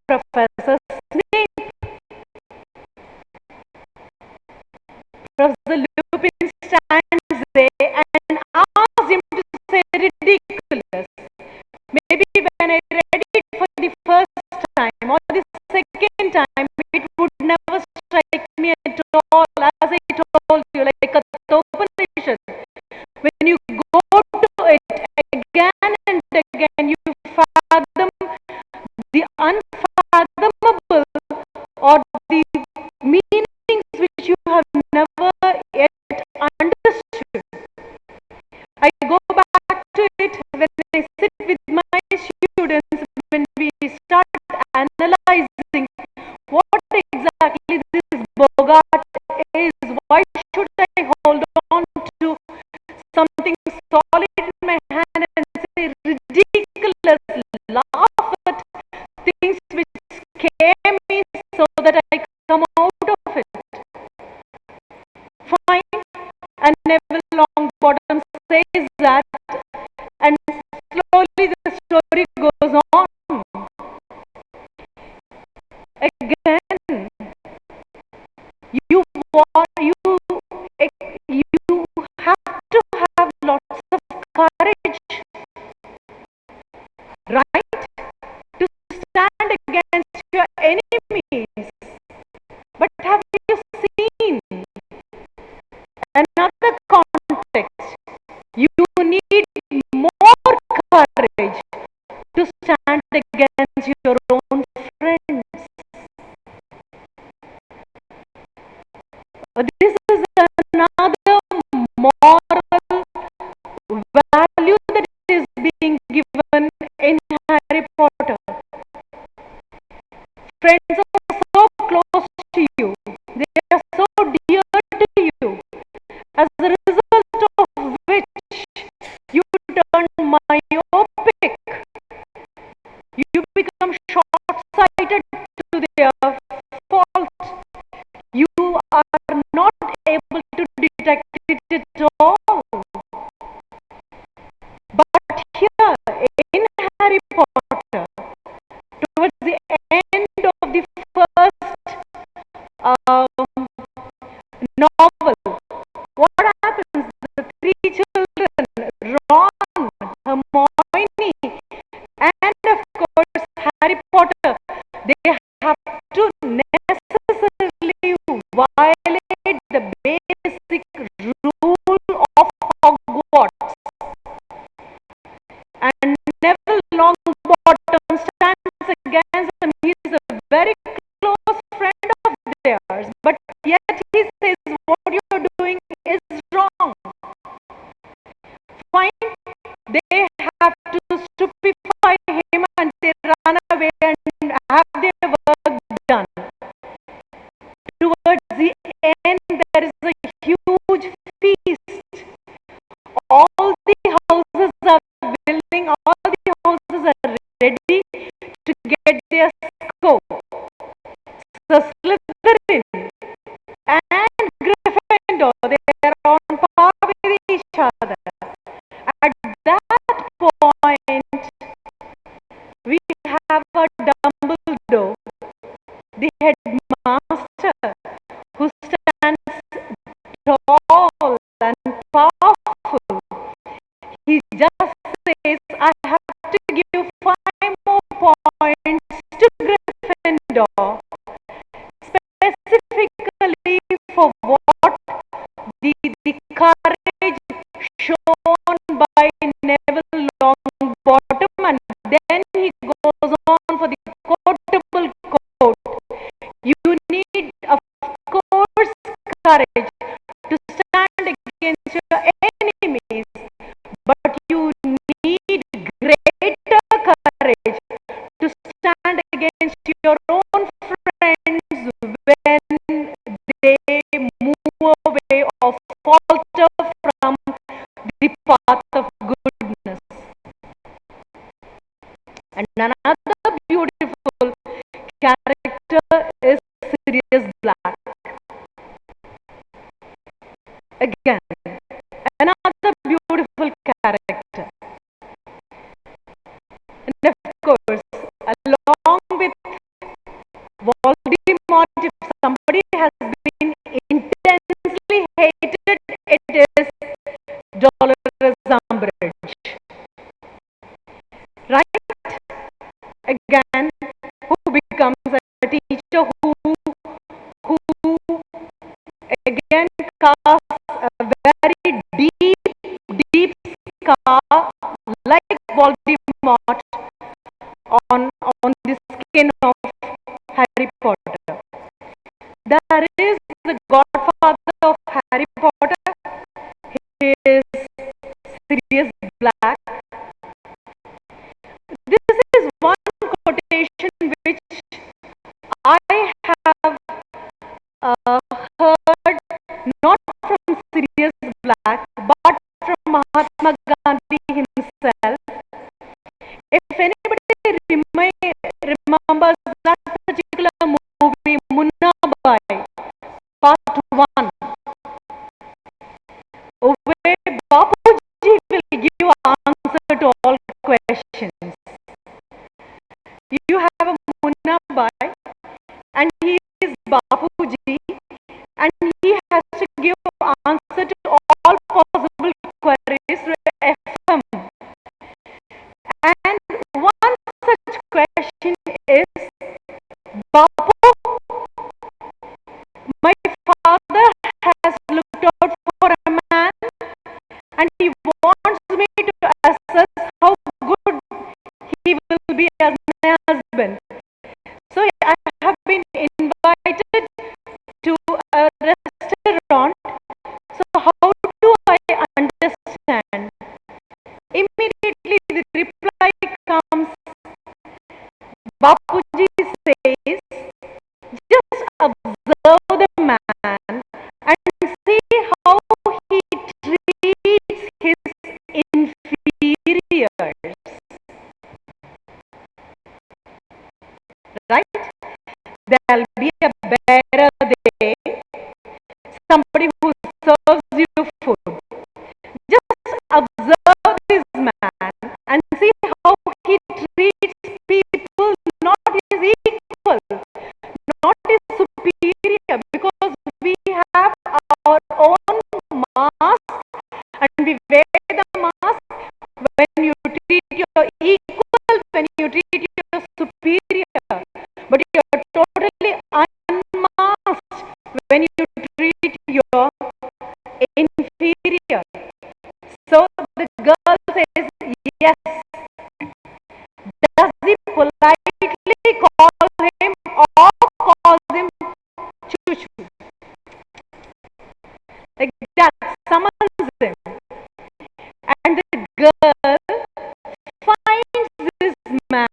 Professor Snape. Professor Lupin stands there and asks him to say ridiculous. Maybe when I read it for the first time or the second time, it would never strike me at all. As I told you, like a Kathopanishad, when you go to it again and again, you fathom the unfathomable, or the meanings which you have never yet understood. something solid in my hand and say ridiculous, laugh at things which scare me so that I come out of it. Fine. And Neville Longbottom says that, and slowly the story goes on. Again, you have to have lots of courage, right, to stand against your enemies. But have you seen another context? You need more courage to stand against your own friends. This is another moral value that is being given in Harry Potter. Friends are so close to you. They are so dear to you. As a result of which you turn myopic. You become short-sighted to their fault. You are not able to detect it at all. But here in Harry Potter, towards the end of the first novel, what happens? The three children, Ron, Hermione, and of course Harry Potter, they have to necessarily violate the basic rule of Hogwarts. And Neville Longbottom stands against them. He is a very close friend of theirs, but yet he says what you are doing is wrong. Fine, they have to stupefy him and they run away and have their work done. Towards the end, there is a huge feast. All the houses are willing, all the houses are ready to get their scope. So Slytherin and Gryffindor, they are on par with each other. At that point, we have a Dumbledore, the headmaster, who stands tall and powerful. He just says, I have to give 5 more points to Gryffindor, specifically for what the courage shown by Neville Longbottom, and then he goes on for the quotable quote. You need, of course, courage to stand against your enemies, but you need greater courage to stand against your own friends when they move away or falter from the path of goodness. And another beautiful character is Sirius Black. Again, another beautiful character. And of course, along with Voldemort, if somebody has been intensely hated, it is Dolores Umbridge. Right? Again, who becomes a teacher who again casts a very deep scar like Voldemort on the skin of Harry Potter. There is the godfather of Harry Potter. He is Sirius Black. This is one quotation which I have heard not from Sirius Black but from Mahatma Gandhi himself. If anybody remembers that particular movie, Munna Bhai, Part 1, where Bapuji will give answer to all questions. You have a Munna Bhai and he is Bapuji and he has to give answer to all possible queries through FM. And one such question is, Bapu, my father has looked out for a man and he wants me to assess how good he will be as my husband. So I have been invited to a restaurant. So how do I understand? Immediately the reply comes, Bapuji says, just observe the man and see how he treats his inferiors. Right? There'll be a better day, somebody who serves you food. Just observe this man and see how he treats people, not his equal, not his superior, because we have our own mask and we wear the mask when you treat your equal, when you treat your superior, but you are totally unmasked when you treat your inferior. So the girl says, yes. Does he politely call him or calls him choo-choo? Like that, summons him. And the girl finds this man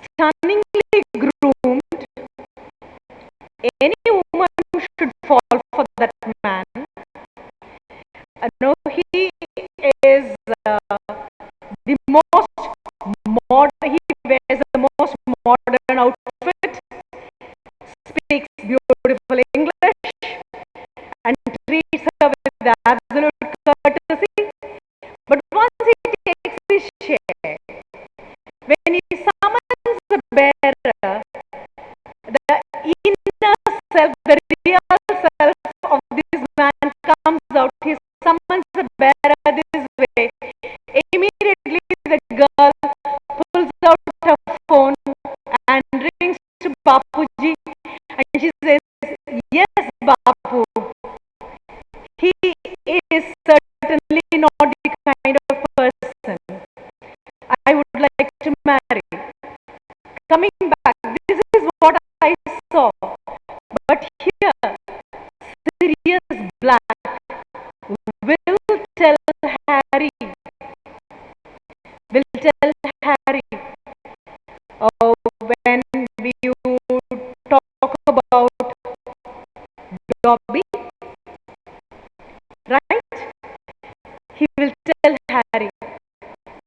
stunningly groomed. Any woman should fall for that man. No, he is the most modern, he wears the most modern outfit, speaks beautiful English, and treats her with absolute courtesy. But once he takes his share, when he summons the bearer, the inner self, the real self of this man comes out. He summons the bearer this way. Immediately the girl pulls out her phone and rings to Bapuji and she says, yes, Bapu, he is certainly not the kind of person I would like to marry. Coming back, this is what I saw. But here, Sirius Black will tell Harry, oh, when you talk about Dobby, right? He will tell Harry,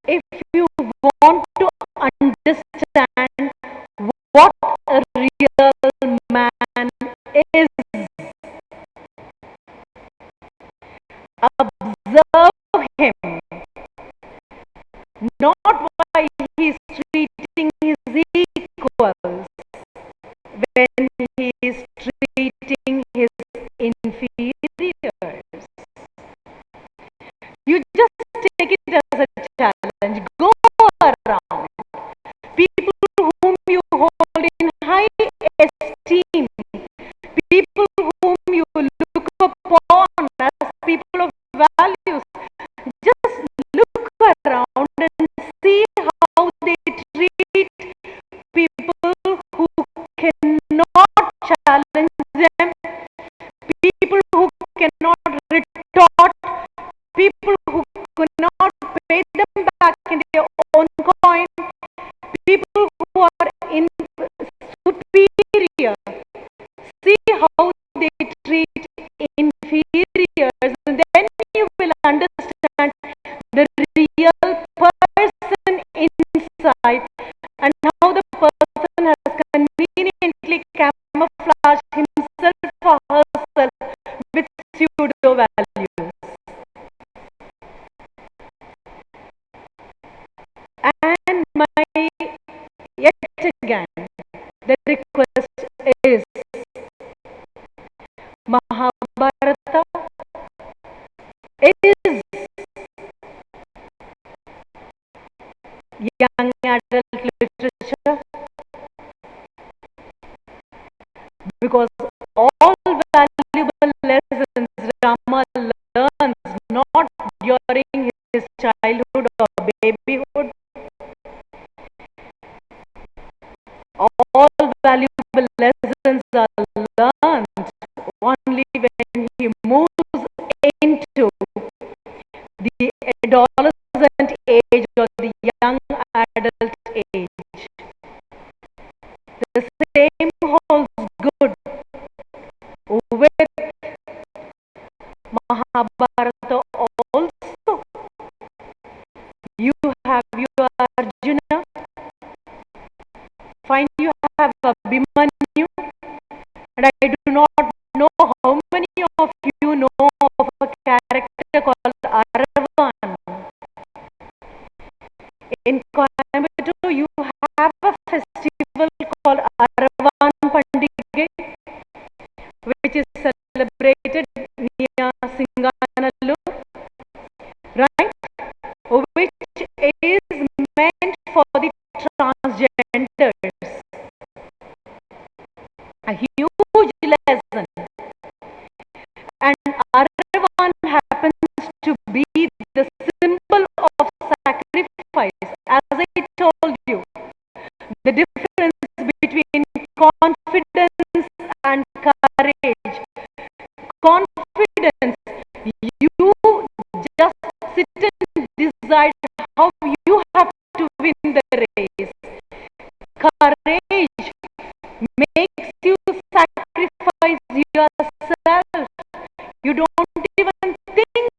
if you want to understand what a real man is, observe him, not why he is treating his equals, when he is treating his inferiors. You just take it as a challenge. Go around. People whom you hold in high esteem, people whom you look upon as people of values, just look around and see how they treat people who cannot challenge them, people who cannot retort, people who cannot pay them back in their own coin, people who are in superior. See how they treat inferior. inferiors, and then you will understand the real person inside and how the person has conveniently camouflaged himself or herself with pseudo values. And yet again, the request is Mahabharata is young adult literature because all valuable lessons Rama learns not during his childhood or babyhood. All valuable lessons are learned only when he moves into the adolescent age or the young adult age. The same holds good with Mahabharata also. You have your Arjuna, fine, you have Abhimanyu, and I do not know how many of you know of a character called Aravan. In Coimbatore, you have a festival called Aravan Pandige, which is celebrated near Singanallur, right? Which is meant for the transgenders. A huge lesson. And Aravan happens to be the symbol of sacrifice. As I told you, the difference between confidence and courage. Confidence, you just sit and decide how you have to win the race. Courage makes you sacrifice yourself. You don't even think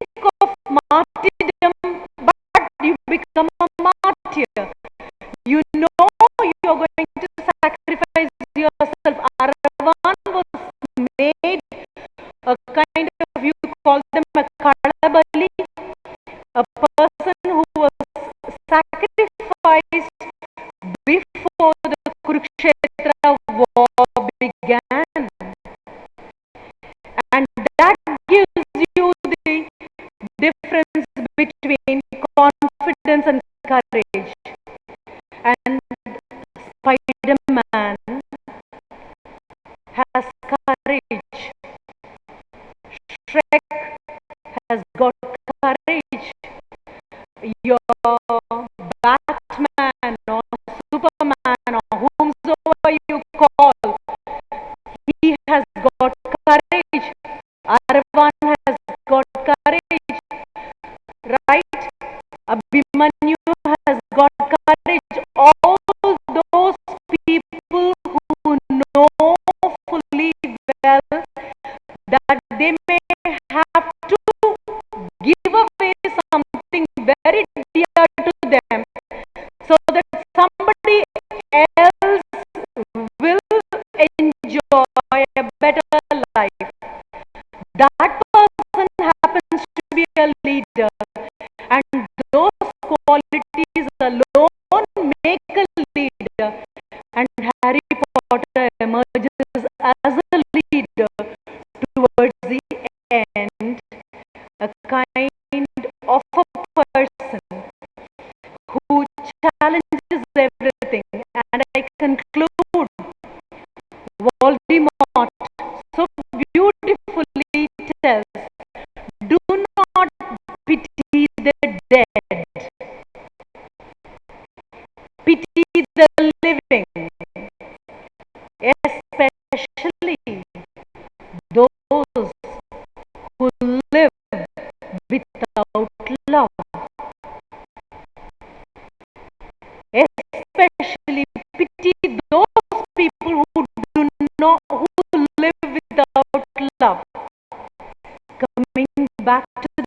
of martyrdom, but you become a martyr. You know you're going to sacrifice yourself. Aravan was made a kind of, you call them a Kalabali, a person who was sacrificed before the Kurukshetra war began. And that gives you the difference between confidence and courage. And Spider-Man has courage. Shrek has got courage. Your Batman or Superman or whomsoever you call, he has got courage. Aravan has got courage, right? Abhimanyu has got courage. All those people who know fully well that they may have to give away something very dear to them so that somebody else will enjoy a better life. That person happens to be a leader, and those qualities alone make a leader. And Harry Potter emerges as a leader towards the end, a kind of a person who challenges everything. And I conclude, Voldemort so beautifully tells, do not pity the dead, pity the living, especially those who live without love, especially pity those people who do not, who live without love.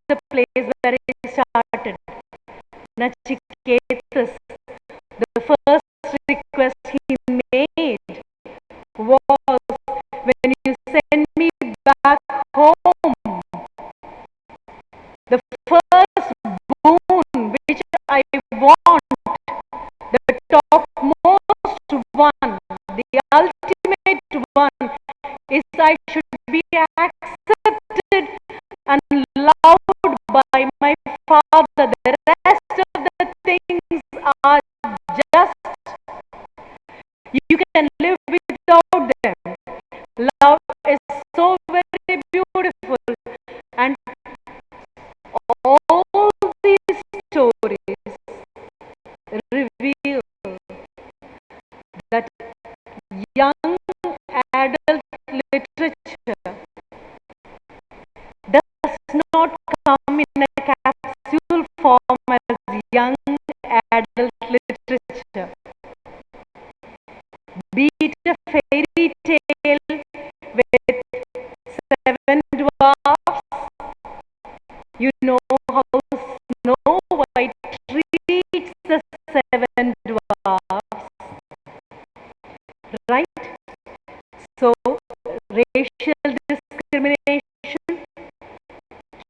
the place where it started. Nachiketas, the first request he made was, when you send me back home, the first boon which I want, the topmost one, the ultimate one, is I should be accepted and loved by my Father. The rest of the things are just, you can live without them. Love is so very beautiful, and all these stories reveal that young adult literature does not come in a capsule form as young adult literature. Be it a fairy tale with seven dwarfs, you know how Snow White treats the seven dwarfs, right? So, racial discrimination,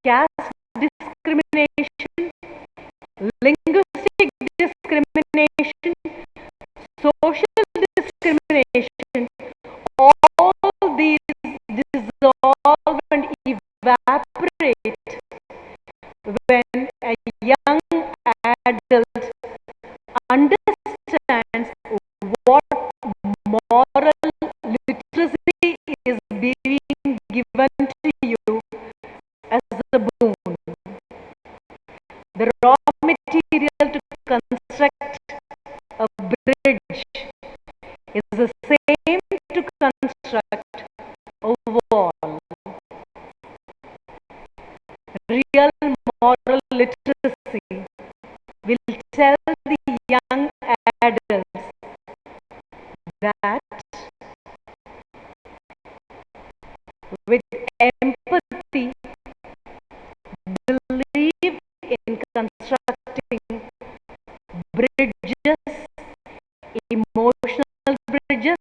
caste discrimination, linguistic discrimination, social discrimination, all these dissolve and evaporate when a young adult understands what moral literacy is being given to you as a boon. The raw material to construct a bridge is the same to construct a wall. Real moral literacy will tell the young adults that with empathy, believe in constructing bridges, emotional bridges,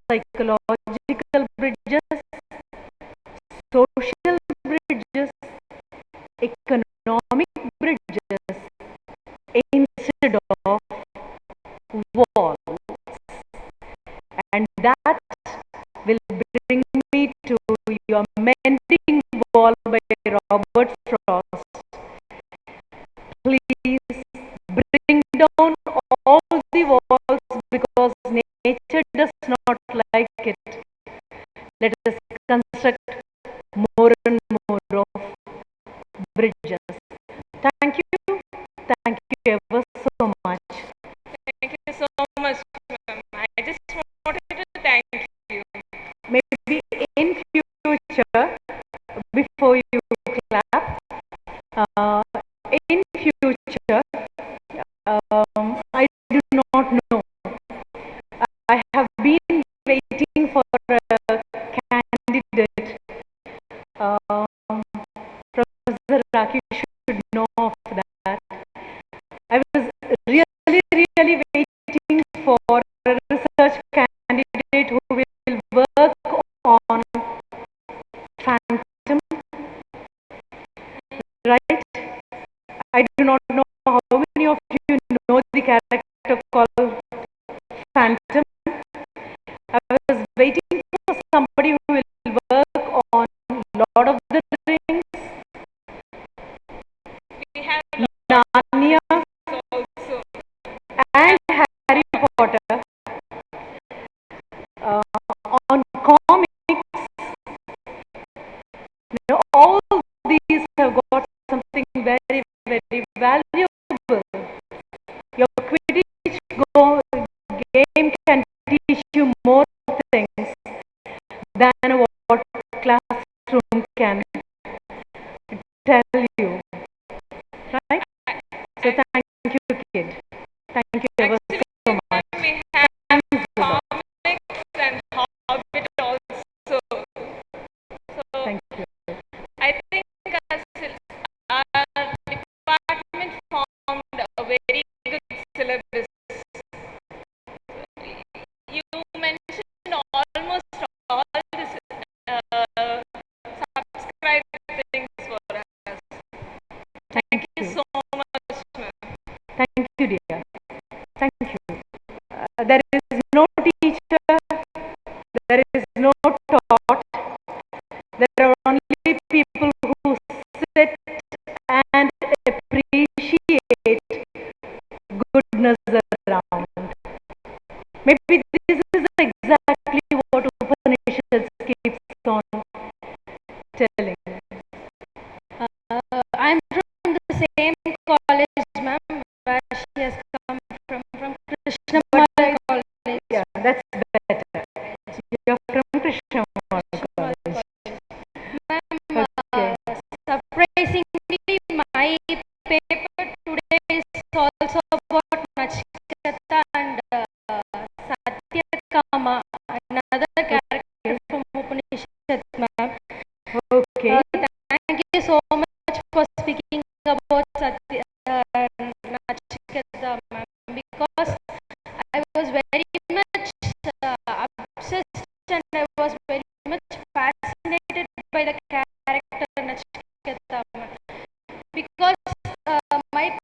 psychological bridges, social bridges, economic bridges, instead of walls. And that will bring me to your Mending Wall by Robert Frost. Please bring down all the walls because nature does not like it. Let us construct more and more of bridges. Thank you. Thank you ever so much. Thank you so much, ma'am. I just wanted to thank you. Maybe in future, before you clap, uh, in future, I do not know. I have been waiting for a candidate. Professor Raki should know of that. I was really, really waiting for a research candidate who will work on phantom, right? I do not know how many of you know the character called Phantom. I was waiting for somebody who will work on Lord of the Rings, We have Narnia, also. and Harry Potter. On comics, all these have got something very, very valuable. Your Quidditch game can teach you more things than what classroom can tell you. Right? So thank you, kid. Thank you ever Actually, so much. we have Thanks a lot. comics and Hobbit also. So Thank you. I think people who sit and appreciate goodness around. Maybe this is exactly what Upanishads keeps on telling. I'm from the same college, ma'am, where she has come from Krishna College. Yeah, that's better. You're from Krishna College. Ma'am, Okay. surprisingly, my paper today is also about Nachiketa and Satyakama, another character from Upanishad, ma'am. Okay. Thank you so much for speaking about Nachiketa, ma'am, because I was very much obsessed and I was very much fascinated by the character Nachiketa, ma'am, because my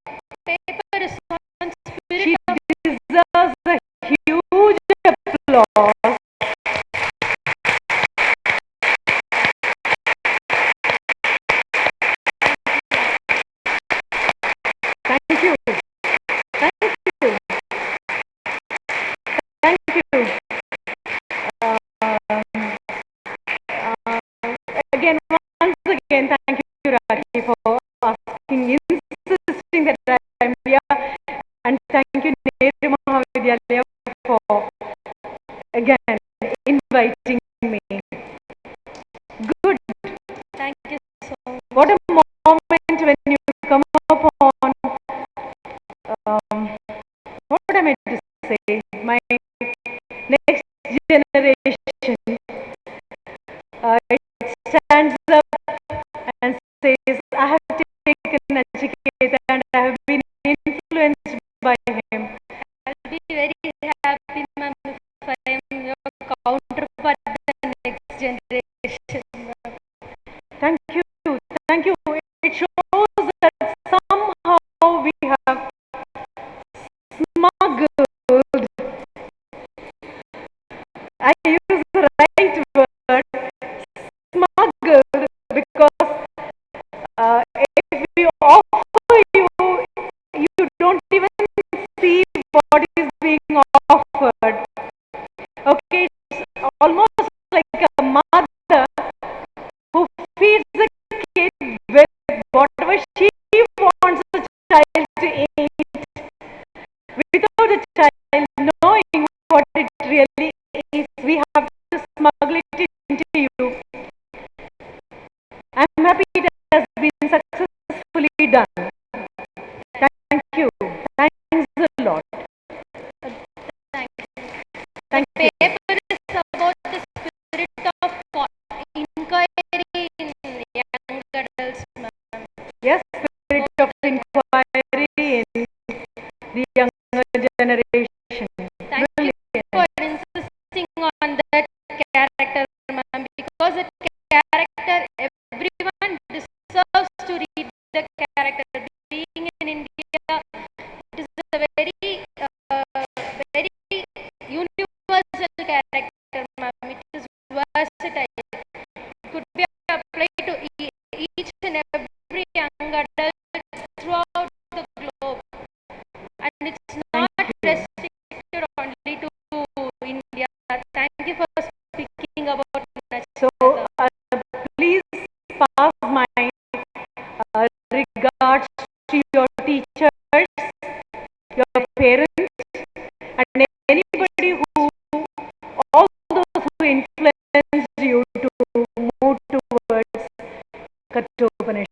paper is on spirit She of deserves a huge applause. Thank you. Thank you. Thank you. Again, once again, thank you, Raki, for asking, insisting that I'm here. And thank you, Nehru Mahavidyalaya, for again inviting me. Good. thank you so much. What a moment when you come upon, what am I to say? My next generation, it stands up and says, I have taken Nachiketa and I have been influenced by him. I'll be very happy, ma'am, if I am your counterpart the next generation, ma'am. Thank you. Thank you. It shows that somehow we have smuggled, I use the right word, smuggled, because if we offer you, you don't even see what is being offered. Okay, it's almost like a mother who feeds the kid with whatever she wants the child to eat, without the child knowing what it really is. We have to smuggle it into you. I'm happy it has been successfully done. Thank you. Thanks a lot. Thank you. Thank The you. paper is about the spirit of inquiry in young adults, ma'am. Yes, spirit of inquiry in the younger generation. Thank you for insisting on that character, ma'am, because that character, everyone deserves to read the character. Being in India, it is a very, very universal character, ma'am. It is versatile. It could be applied to each and every young adult throughout the globe, and it's not restricted only to India. Thank you for speaking about So, Nachiketa. please pass my regards to your teachers, your parents, and anybody who, all those who influenced you to move towards Kathopanishad.